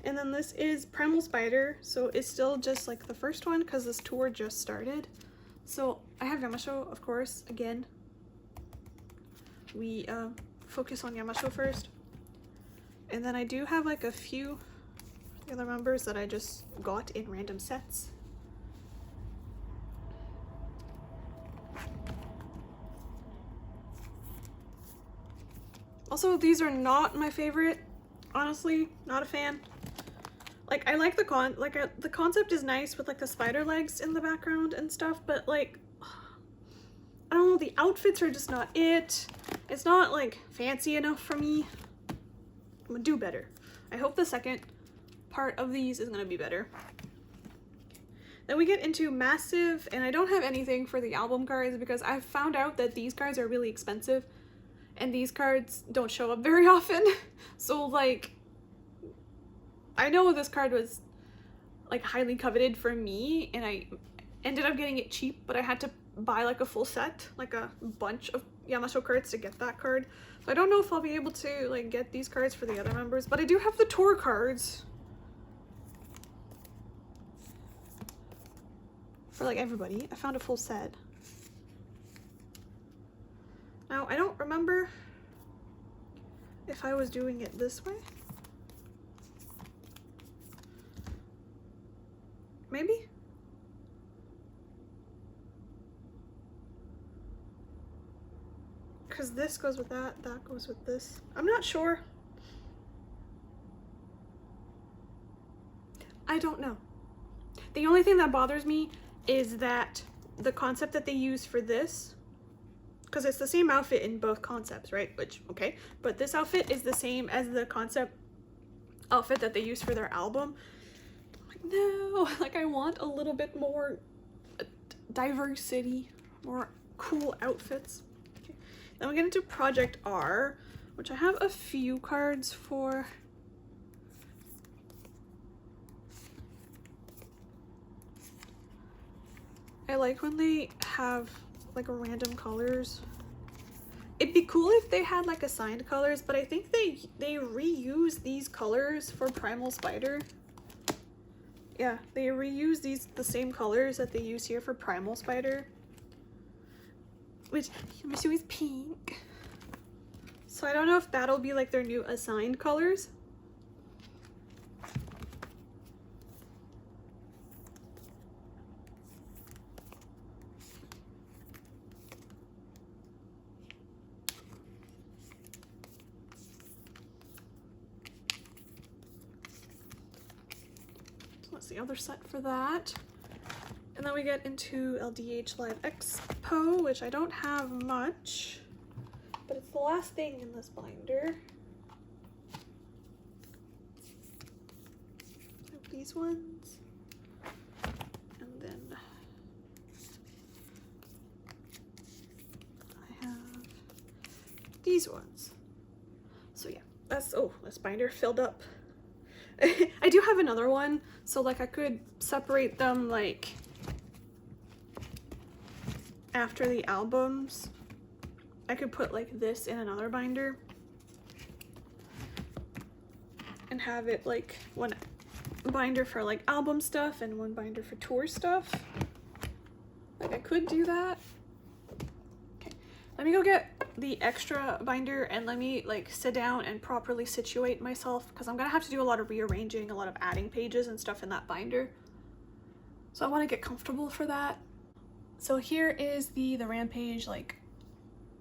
And then this is Primal Spider, so it's still just like the first one because this tour just started. So I have Yamasho, of course, again. We focus on Yamasho first. And then I do have like a few other members that I just got in random sets. Also, these are not my favorite, honestly, not a fan. Like, I like the the concept is nice with like the spider legs in the background and stuff, but like, I don't know, the outfits are just not it. It's not like fancy enough for me. I'm gonna do better. I hope the second part of these is gonna be better. Then we get into Massive, and I don't have anything for the album cards because I've found out that these cards are really expensive. And these cards don't show up very often. So like, I know this card was like highly coveted for me, and I ended up getting it cheap, but I had to buy like a full set, like a bunch of Yamasho cards to get that card. So I don't know if I'll be able to like get these cards for the other members, but I do have the tour cards for like everybody. I found a full set. Now, I don't remember if I was doing it this way. Maybe? Because this goes with that, that goes with this. I'm not sure. I don't know. The only thing that bothers me is that the concept that they use for this, because it's the same outfit in both concepts, right? Which, okay, but this outfit is the same as the concept outfit that they use for their album. I'm like, no, like I want a little bit more diversity, more cool outfits. Okay. Then we get into Project R, which I have a few cards for. I like when they have like random colors. It'd be cool if they had like assigned colors, but I think they reuse these colors for Primal Spider. Yeah, they reuse the same colors that they use here for Primal Spider, which I'm assuming is pink. So I don't know if that'll be like their new assigned colors. That's the other set for that. And then we get into LDH Live Expo, which I don't have much, but it's the last thing in this binder. I have these ones, and then I have these ones. So yeah, that's, oh, this binder filled up. I do have another one, so like I could separate them like after the albums. I could put like this in another binder and have it like one binder for like album stuff and one binder for tour stuff. Like I could do that. Okay. Let me go get the extra binder and let me like sit down and properly situate myself, because I'm gonna have to do a lot of rearranging, a lot of adding pages and stuff in that binder. So I want to get comfortable for that. So here is the Rampage like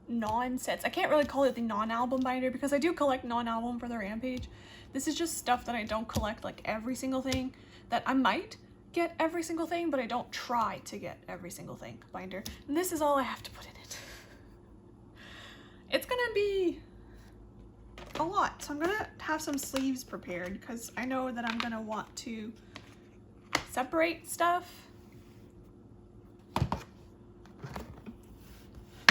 non-sets. I can't really call it the non-album binder because I do collect non-album for the Rampage. This is just stuff that I don't collect like every single thing, that I might get every single thing, but I don't try to get every single thing binder. And this is all I have to put in it. It's gonna be a lot, so I'm gonna have some sleeves prepared because I know that I'm gonna want to separate stuff.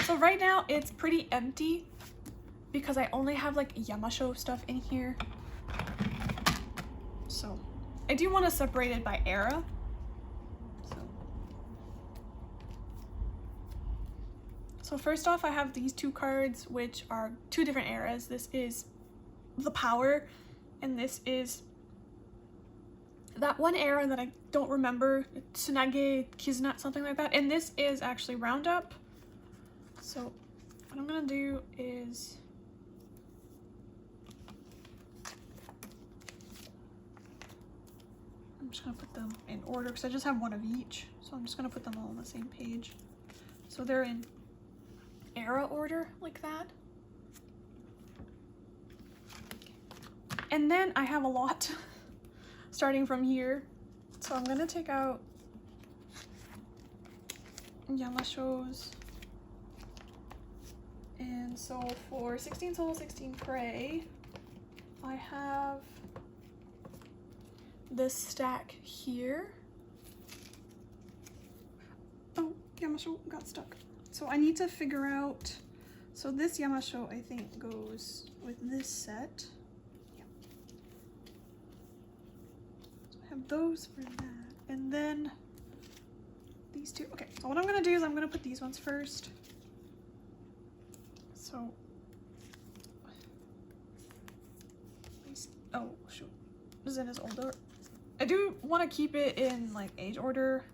So right now it's pretty empty because I only have like Yamasho stuff in here. So I do want to separate it by era. So first off, I have these two cards, which are two different eras. This is the Power, and this is that one era that I don't remember, Tsunage, Kizuna, something like that. And this is actually Roundup. So what I'm gonna do is I'm just gonna put them in order because I just have one of each. So I'm just gonna put them all on the same page. So they're in era order like that. And then I have a lot starting from here. So I'm gonna take out Yamashos. And so for 16 Soul, 16 Prey, I have this stack here. Oh, Yamasho got stuck. So I need to figure out, so this Yamasho I think goes with this set. Yeah. So I have those for that. And then these two. Okay, so what I'm gonna do is I'm gonna put these ones first. So, oh shoot, Zen is older. I do want to keep it in like age order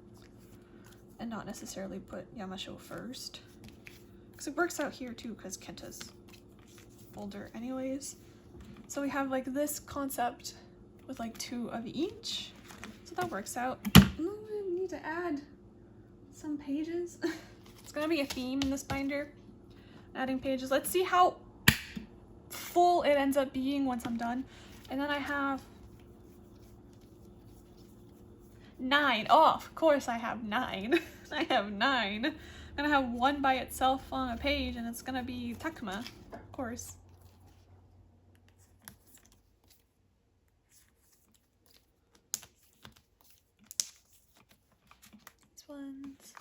and not necessarily put Yamasho first, because it works out here too because Kenta's older anyways. So we have like this concept with like two of each, so that works out. Ooh, we need to add some pages. It's gonna be a theme in this binder, adding pages. Let's see how full it ends up being once I'm done. And then I have 9. Oh, of course I have 9. I have 9. I'm gonna have one by itself on a page, and it's gonna be Takuma, of course. These ones.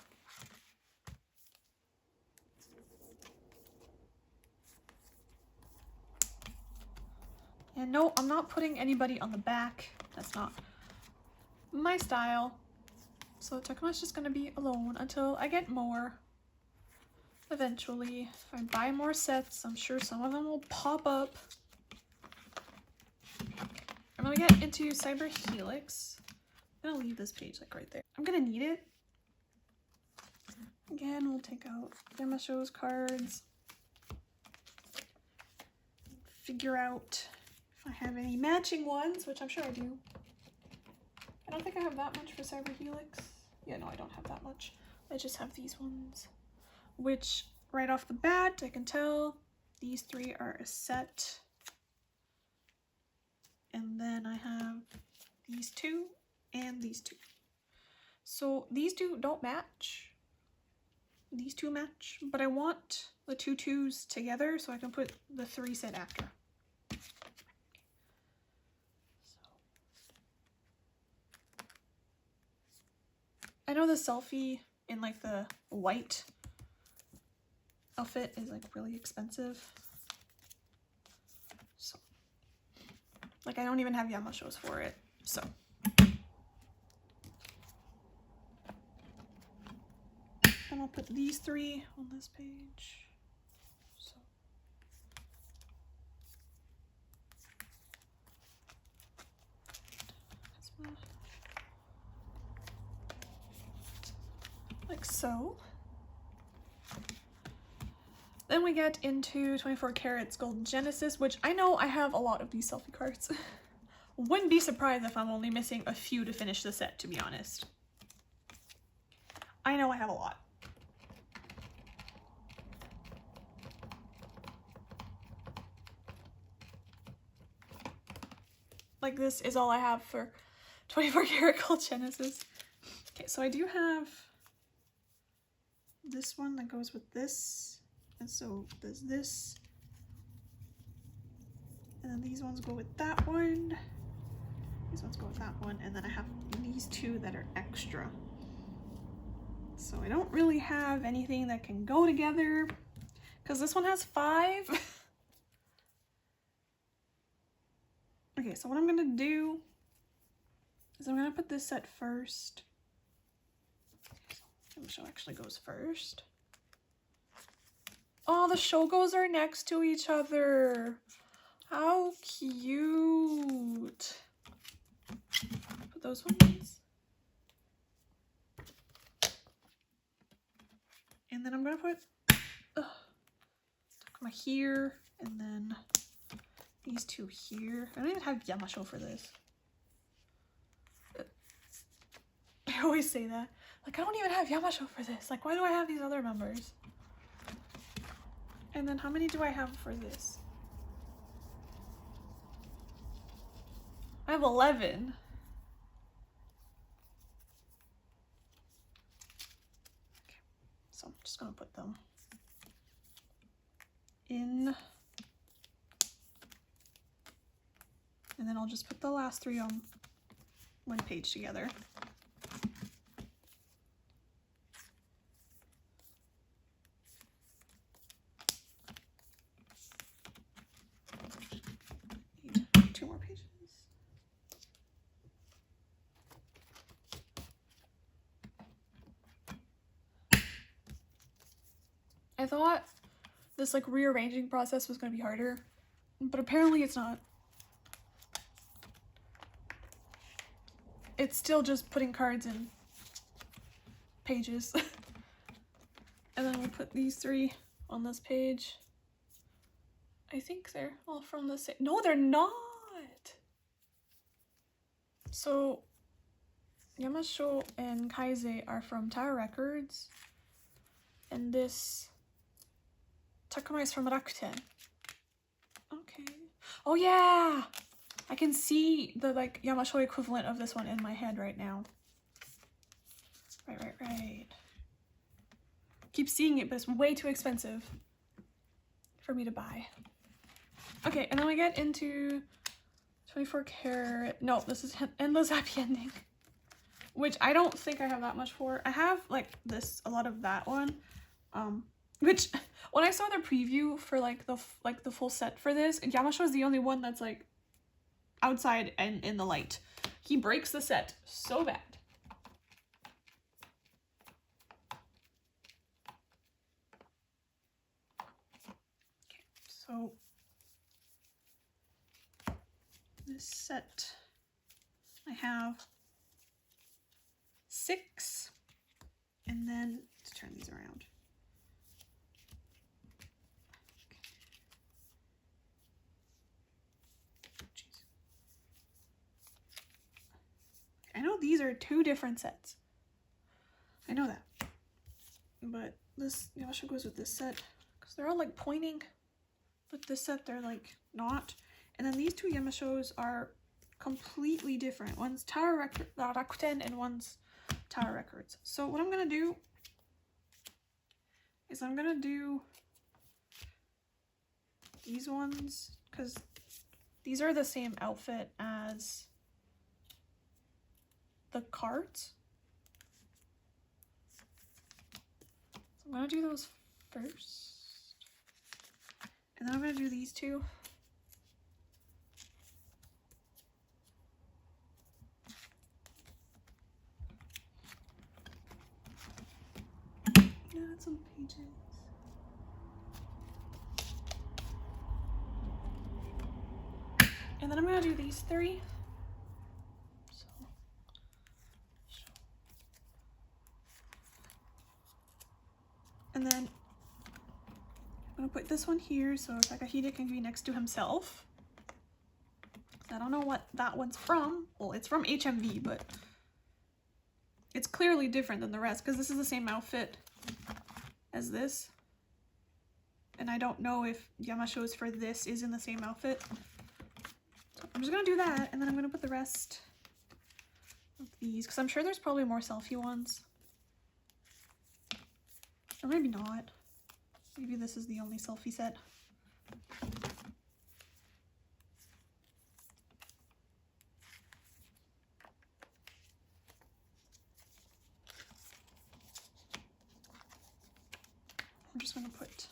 And no, I'm not putting anybody on the back. That's not my style. So Takuma's just gonna be alone until I get more. Eventually, if I buy more sets, I'm sure some of them will pop up. I'm gonna get into Cyber Helix. I'm gonna leave this page like right there. I'm gonna need it. Again, we'll take out Yamasho's cards. Figure out if I have any matching ones, which I'm sure I do. I don't think I have that much for Cyber Helix. Yeah, no, I don't have that much. I just have these ones, which right off the bat, I can tell these three are a set. And then I have these two and these two. So these two don't match. These two match, but I want the two twos together so I can put the 3 set after. I know the selfie in like the white outfit is like really expensive. So like I don't even have Yamashos for it. So and I'll put these 3 on this page. So like so. Then we get into 24 Carats Gold Genesis, which I know I have a lot of these selfie cards. Wouldn't be surprised if I'm only missing a few to finish the set, to be honest. I know I have a lot. Like, this is all I have for 24 Karat Gold Genesis. Okay, so I do have this one that goes with this. And so there's this. And then these ones go with that one. These ones go with that one. And then I have these two that are extra. So I don't really have anything that can go together because this one has 5. Okay, so what I'm gonna do is I'm gonna put this set first. The show actually goes first. Oh, the shogos are next to each other. How cute. Put those ones. And then I'm gonna put Takuma here, and then these two here. I don't even have Yamasho for this. I always say that. Like, I don't even have Yamasho for this. Like, why do I have these other members? And then how many do I have for this? I have 11. Okay, so I'm just gonna put them in. And then I'll just put the last 3 on one page together. Need 2 more pages. I thought this like rearranging process was going to be harder, but apparently it's not. It's still just putting cards in pages. And then we put these 3 on this page. I think they're all from the same. No, they're not. So Yamasho and Kaise are from Tower Records. And this Takuma is from Rakuten. Okay. Oh yeah! I can see the like Yamasho equivalent of this one in my head right now. Right. Keep seeing it, but it's way too expensive for me to buy. Okay, and then we get into 24 Karat. No, this is Endless Happy Ending, which I don't think I have that much for. I have like this, a lot of that one. Which when I saw the preview for like the full set for this, Yamasho is the only one that's like outside and in the light. He breaks the set so bad. Okay, so this set I have 6, and then let's turn these around. I know these are 2 different sets. I know that. But this Yamasho goes with this set because they're all like pointing. But this set they're like not. And then these 2 Yamashos are completely different. One's Tower Rakuten and one's Tower Records. So what I'm gonna do is I'm gonna do these ones because these are the same outfit as the cards. So I'm gonna do those first. And then I'm gonna do these 2. Add some pages. And then I'm gonna do these 3. And then I'm put this one here so Takahide can be next to himself. I don't know what that one's from. Well, it's from HMV, but it's clearly different than the rest because this is the same outfit as this. And I don't know if Yamasho's for this is in the same outfit. So I'm just gonna do that, and then I'm gonna put the rest of these because I'm sure there's probably more selfie ones. Or maybe not. Maybe this is the only selfie set. I'm just gonna put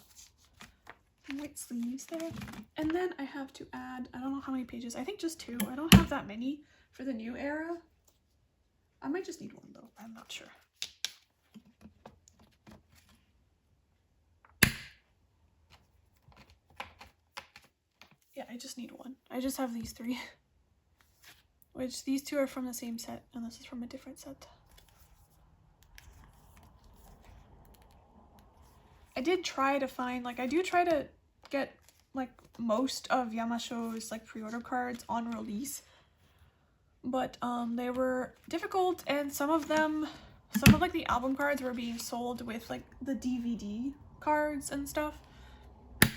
white sleeves there. And then I have to add, I don't know how many pages, I think just 2. I don't have that many for the new era. I might just need 1 though, I'm not sure. Yeah, I just need 1. I just have these 3. Which these 2 are from the same set and this is from a different set. I did try to find, like, I do try to get, like, most of Yamasho's, like, pre-order cards on release. But, they were difficult, and some of, like, the album cards were being sold with, like, the DVD cards and stuff.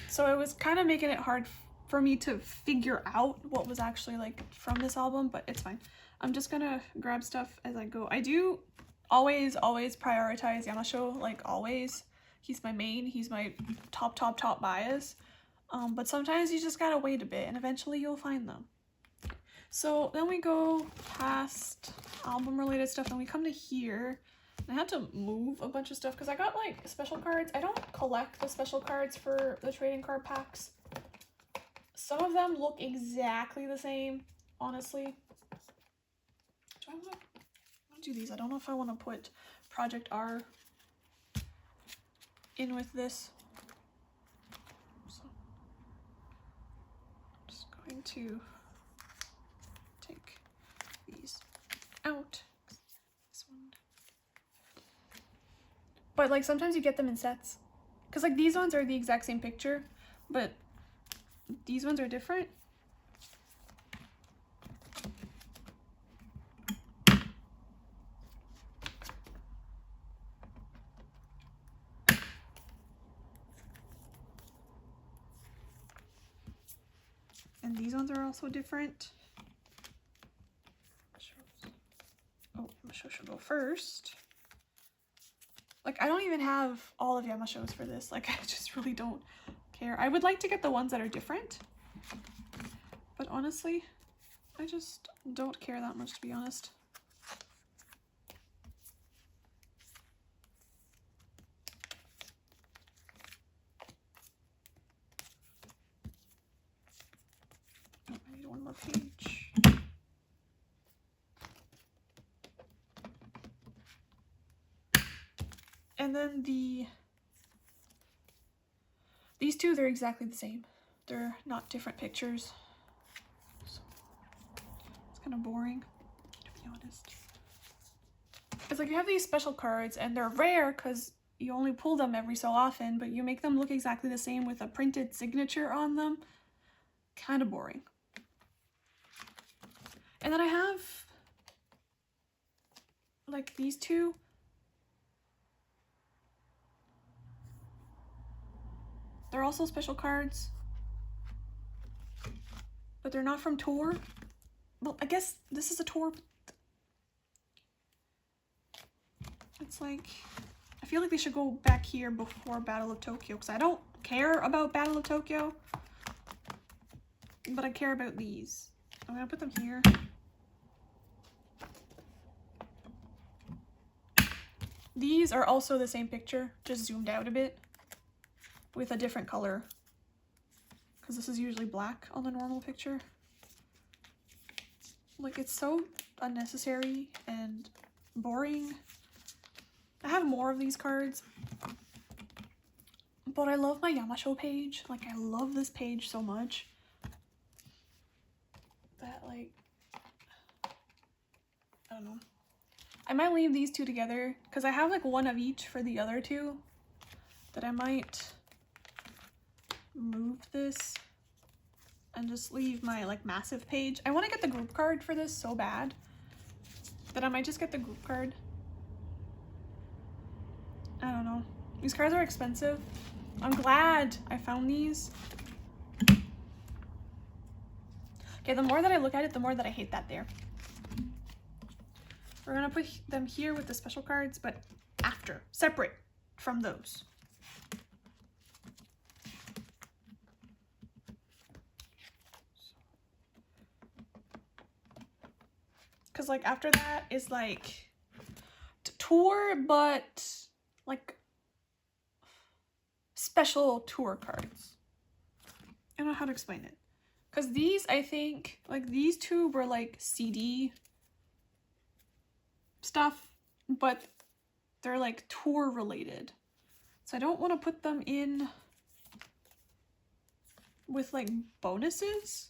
So it was kind of making it hard for me to figure out what was actually, like, from this album, but it's fine. I'm just gonna grab stuff as I go. I do always prioritize Yamasho, like, always. He's my main, he's my top bias. But sometimes you just gotta wait a bit and eventually you'll find them. So then we go past album related stuff and we come to here. I had to move a bunch of stuff because I got like special cards. I don't collect the special cards for the trading card packs. Some of them look exactly the same, honestly. Do I want to do these? I don't know if I want to put Project R in with this. So I'm just going to take these out. This one. But like sometimes you get them in sets. Because like these ones are the exact same picture, but these ones are different. And these ones are also different. Oh, Yamasho should go first. Like, I don't even have all of Yamasho's for this. Like, I just really don't care. I would like to get the ones that are different. But honestly, I just don't care that much, to be honest. Oh, I need one more page. And then these two, they're exactly the same. They're not different pictures. So it's kind of boring, to be honest. It's like you have these special cards and they're rare because you only pull them every so often, but you make them look exactly the same with a printed signature on them. Kind of boring. And then I have like these two. They're also special cards, but they're not from tour. Well, I guess this is a tour. It's like, I feel like they should go back here before Battle of Tokyo, because I don't care about Battle of Tokyo, but I care about these. I'm gonna put them here. These are also the same picture, just zoomed out a bit with a different color, because this is usually black on the normal picture. Like, it's so unnecessary and boring. I have more of these cards, but I love my Yamasho page. Like, I love this page so much that, like, I don't know. I might leave these two together because I have like one of each for the other two that I might move this and just leave my like massive page. I want to get the group card for this so bad that I might just get the group card. I don't know. These cards are expensive. I'm glad I found these. Okay, the more that I look at it, the more that I hate that there. We're gonna put them here with the special cards, but after, separate from those. Because like after that is like tour, but like special tour cards. I don't know how to explain it. Because these, I think, like these two were like CD stuff, but they're like tour related. So I don't want to put them in with like bonuses.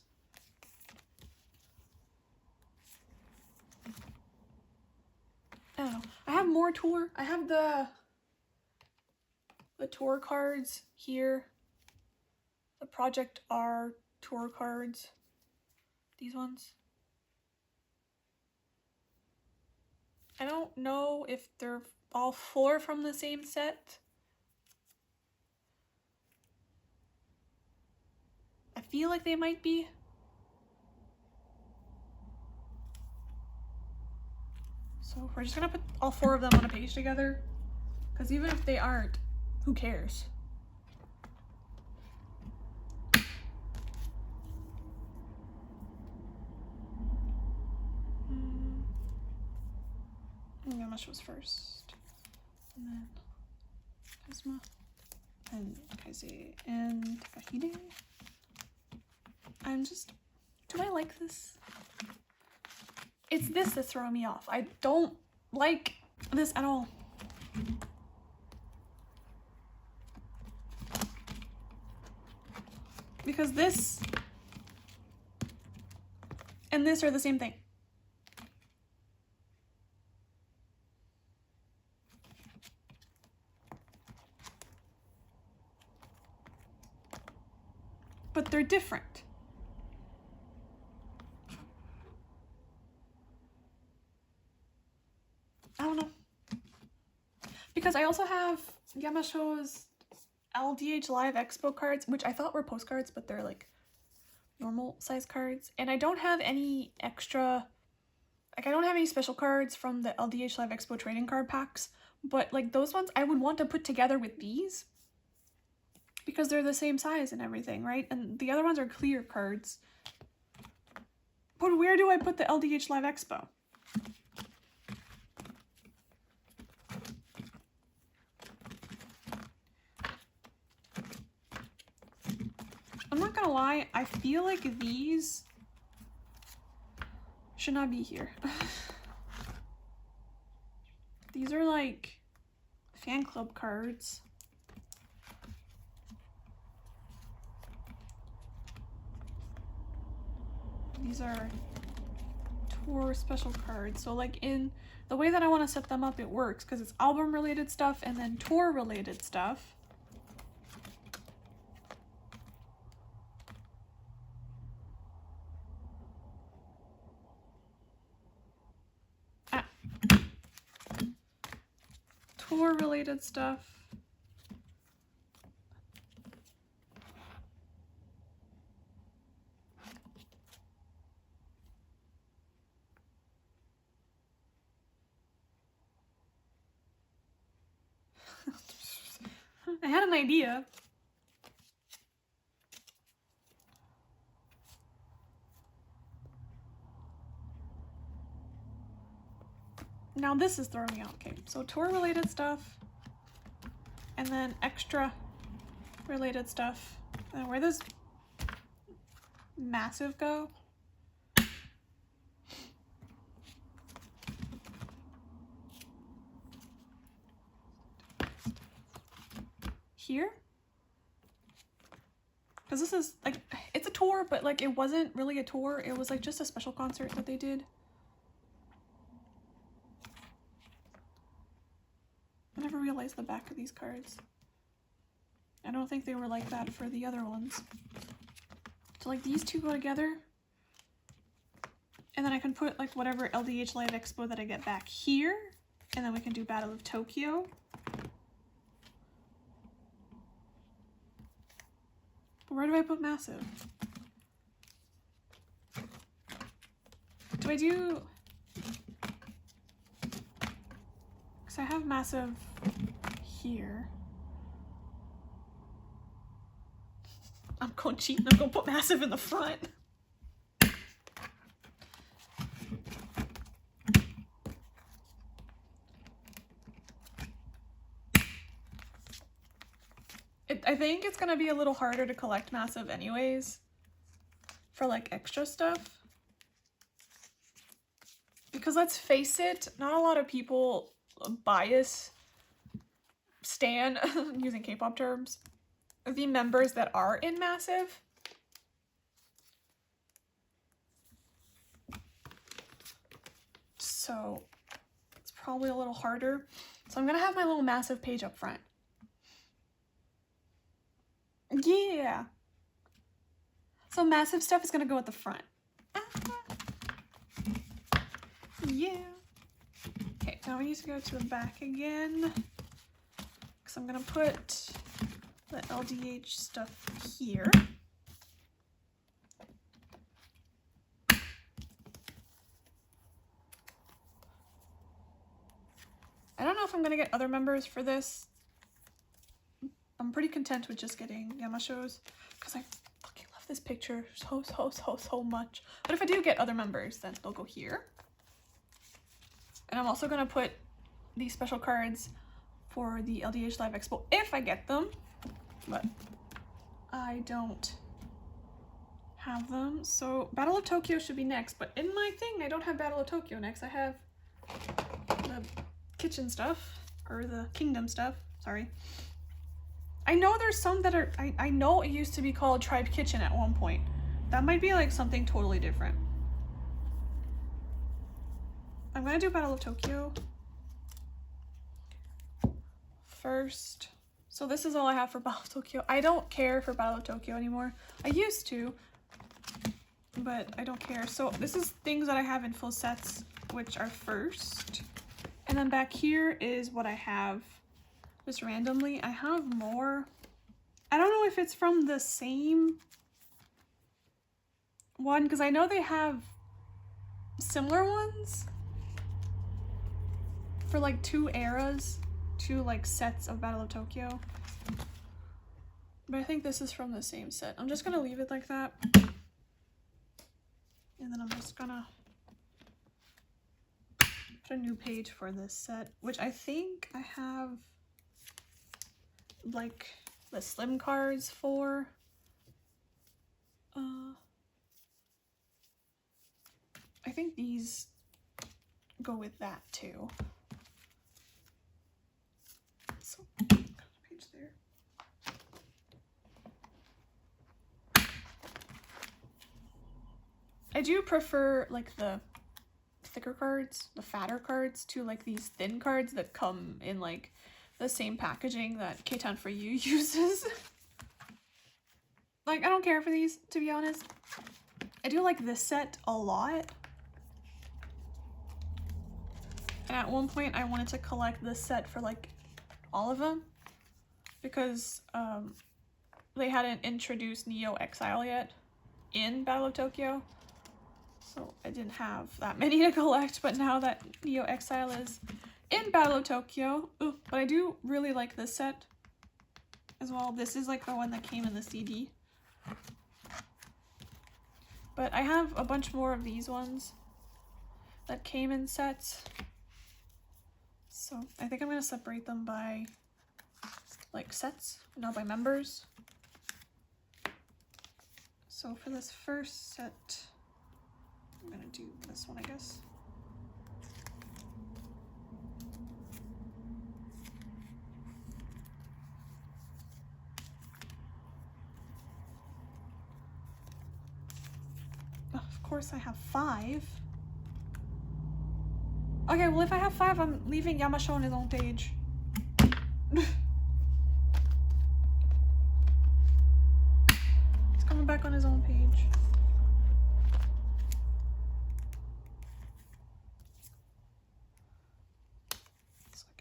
I don't know. I have more tour. I have the tour cards here. The Project R tour cards. These ones. I don't know if they're all 4 from the same set. I feel like they might be. So we're just gonna put all 4 of them on a page together. Because even if they aren't, who cares? How much was first? And then Kazuma and Kaise and Takahide. I'm just, do I like this? It's this that's throwing me off. I don't like this at all. Because this and this are the same thing. But they're different. I don't know. Because I also have Yamasho's LDH Live Expo cards, which I thought were postcards, but they're like normal size cards. And I don't have any extra, like I don't have any special cards from the LDH Live Expo trading card packs, but like those ones I would want to put together with these because they're the same size and everything, right? And the other ones are clear cards. But where do I put the LDH Live Expo? I'm not gonna lie, I feel like these should not be here. These are like fan club cards. These are tour special cards. So like in the way that I want to set them up, it works because it's album related stuff and then tour related stuff. Tour related stuff. I had an idea. Now this is throwing me out. Okay, so tour related stuff and then extra related stuff. And where does massive go? Here? Because this is like, it's a tour, but like it wasn't really a tour. It was like just a special concert that they did. I never realized the back of these cards. I don't think they were like that for the other ones. So like these two go together. And then I can put like whatever LDH Live Expo that I get back here. And then we can do Battle of Tokyo. But where do I put Massive? Do I do... Because I have Massive here. I'm going cheap and I'm going to put Massive in the front. I think it's going to be a little harder to collect Massive anyways for like extra stuff. Because let's face it, not a lot of people stan, using K-pop terms, the members that are in Massive. So it's probably a little harder. So I'm going to have my little Massive page up front. Yeah. So Massive stuff is going to go at the front. Yeah. Okay, now we need to go to the back again. Because I'm going to put the LDH stuff here. I don't know if I'm going to get other members for this. I'm pretty content with just getting Yamasho's because I fucking love this picture so much. But if I do get other members, then they'll go here. And I'm also going to put these special cards for the LDH Live Expo if I get them. But I don't have them. So Battle of Tokyo should be next. But in my thing, I don't have Battle of Tokyo next. I have the kitchen stuff. Or the kingdom stuff. Sorry. I know there's some that are... I know it used to be called Tribe Kitchen at one point. That might be like something totally different. I'm gonna do Battle of Tokyo first. So this is all I have for Battle of Tokyo. I don't care for Battle of Tokyo anymore. I used to, but I don't care. So this is things that I have in full sets, which are first. And then back here is what I have just randomly. I have more. I don't know if it's from the same one, because I know they have similar ones for like two eras, two like sets of Battle of Tokyo. But I think this is from the same set. I'm just gonna leave it like that. And then I'm just gonna put a new page for this set, which I think I have like the slim cards for. I think these go with that too. So, got a page there. I do prefer like the thicker cards, the fatter cards, to like these thin cards that come in like the same packaging that K-Town For You uses. Like, I don't care for these, to be honest. I do like this set a lot. And at one point I wanted to collect this set for like all of them, because they hadn't introduced Neo Exile yet in Battle of Tokyo. So I didn't have that many to collect, but now that Neo Exile is in Battle of Tokyo, but I do really like this set as well. This is like the one that came in the CD. But I have a bunch more of these ones that came in sets. So I think I'm gonna separate them by like sets, not by members. So for this first set, I'm gonna do this one, I guess. Of course I have 5. Okay, well if I have 5, I'm leaving Yamasho on his own page.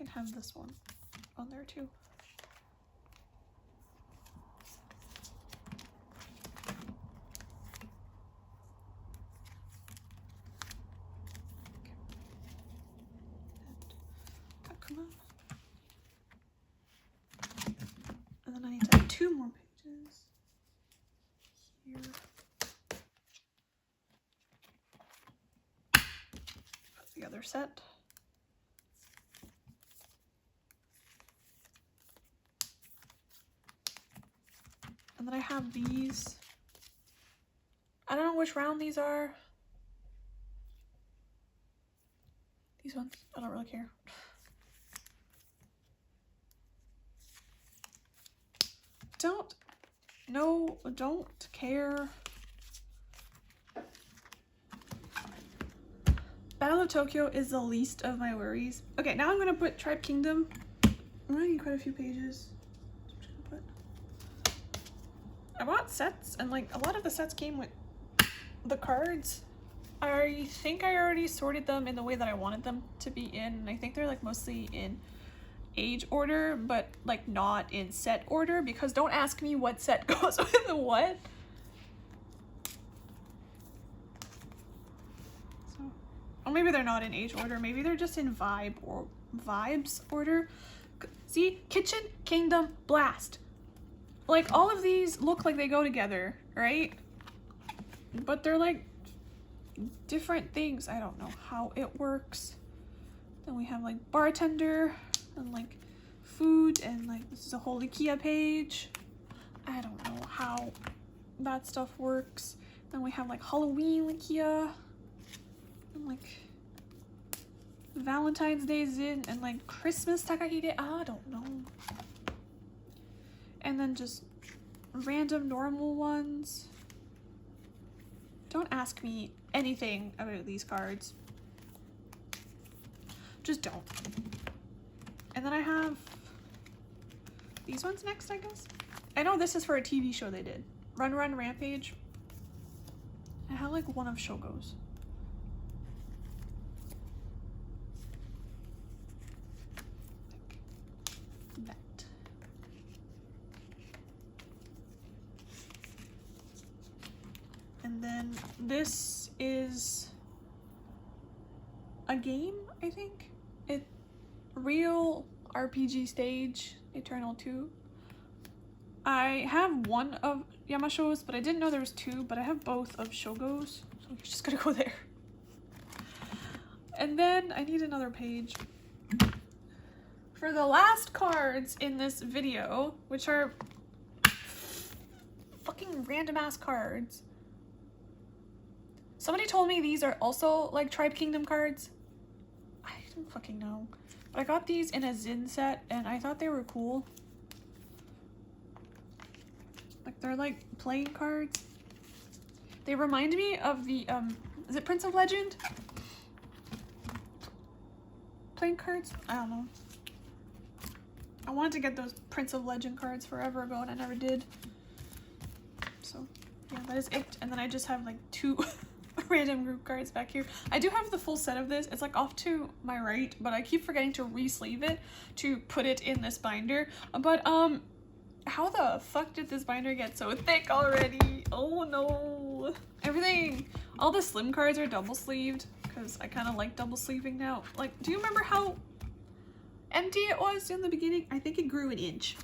can have this one on there too. Come on. And then I need to have 2 more pages here. Put the other set. And then I have these. I don't know which round these are. These ones, I don't really care. Don't care. Battle of Tokyo is the least of my worries. Okay, now I'm gonna put Tribe Kingdom. I'm gonna need quite a few pages. I bought sets, and like a lot of the sets came with the cards. I think I already sorted them in the way that I wanted them to be in, and I think they're like mostly in age order, but like not in set order, because don't ask me what set goes with what. So, or maybe they're not in age order, maybe they're just in vibe or vibes order. See, Kitchen, Kingdom, Blast. Like all of these look like they go together, right? But they're like different things. I don't know how it works. Then we have like bartender and like food, and like this is a whole IKEA page. I don't know how that stuff works. Then we have like Halloween IKEA and like Valentine's Day Zin and like Christmas Takahide. I don't know. And then just random normal ones. Don't ask me anything about these cards. Just don't. And then I have these ones next, I guess. I know this is for a TV show they did. Run Run Rampage. I have like one of Shogo's. Like that. And then this is a game, I think. It real RPG stage, Eternal 2. I have one of Yamasho's, but I didn't know there was 2, but I have both of Shogo's, so we're just gonna go there. And then I need another page for the last cards in this video, which are fucking random ass cards. Somebody told me these are also like Tribe Kingdom cards. I don't fucking know. But I got these in a Zin set and I thought they were cool. Like they're like playing cards. They remind me of the is it Prince of Legend? Playing cards? I don't know. I wanted to get those Prince of Legend cards forever ago and I never did. So yeah, that is it. And then I just have like 2 random group cards back here. I do have the full set of this. It's like off to my right, but I keep forgetting to re-sleeve it to put it in this binder. But how the fuck did this binder get so thick already? Oh no. Everything, all the slim cards are double sleeved because I kind of like double sleeving now. Like, do you remember how empty it was in the beginning? I think it grew an inch.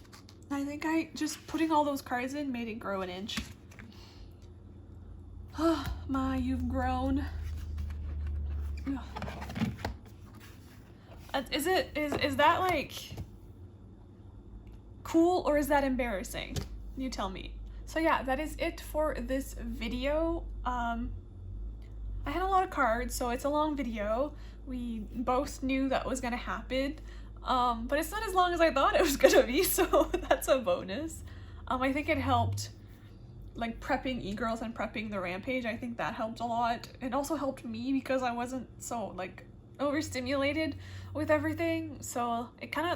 I think I just putting all those cards in made it grow an inch. Oh my, you've grown. Is that like cool or is that embarrassing? You tell me. So yeah, that is it for this video. I had a lot of cards, so it's a long video. We both knew that was gonna happen. But it's not as long as I thought it was gonna be, so that's a bonus. I think it helped like prepping e-girls and prepping the rampage. I think that helped a lot. It also helped me because I wasn't so like overstimulated with everything, so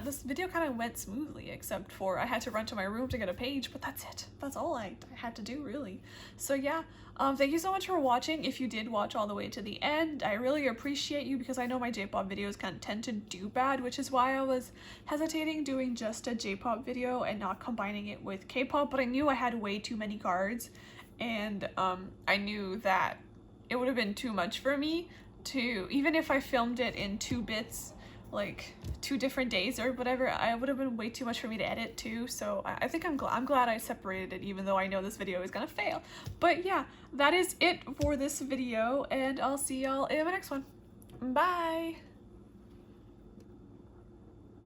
this video kind of went smoothly, except for I had to run to my room to get a page, but that's it. That's all I had to do, really. So yeah, thank you so much for watching. If you did watch all the way to the end, I really appreciate you, because I know my J-pop videos kind of tend to do bad, which is why I was hesitating doing just a J-pop video and not combining it with K-pop, but I knew I had way too many cards, and I knew that it would have been too much for me to, even if I filmed it in 2 bits, like 2 different days or whatever, I would have been way too much for me to edit too. So I think I'm glad I separated it, even though I know this video is gonna fail. But yeah, that is it for this video, and I'll see y'all in my next one. Bye!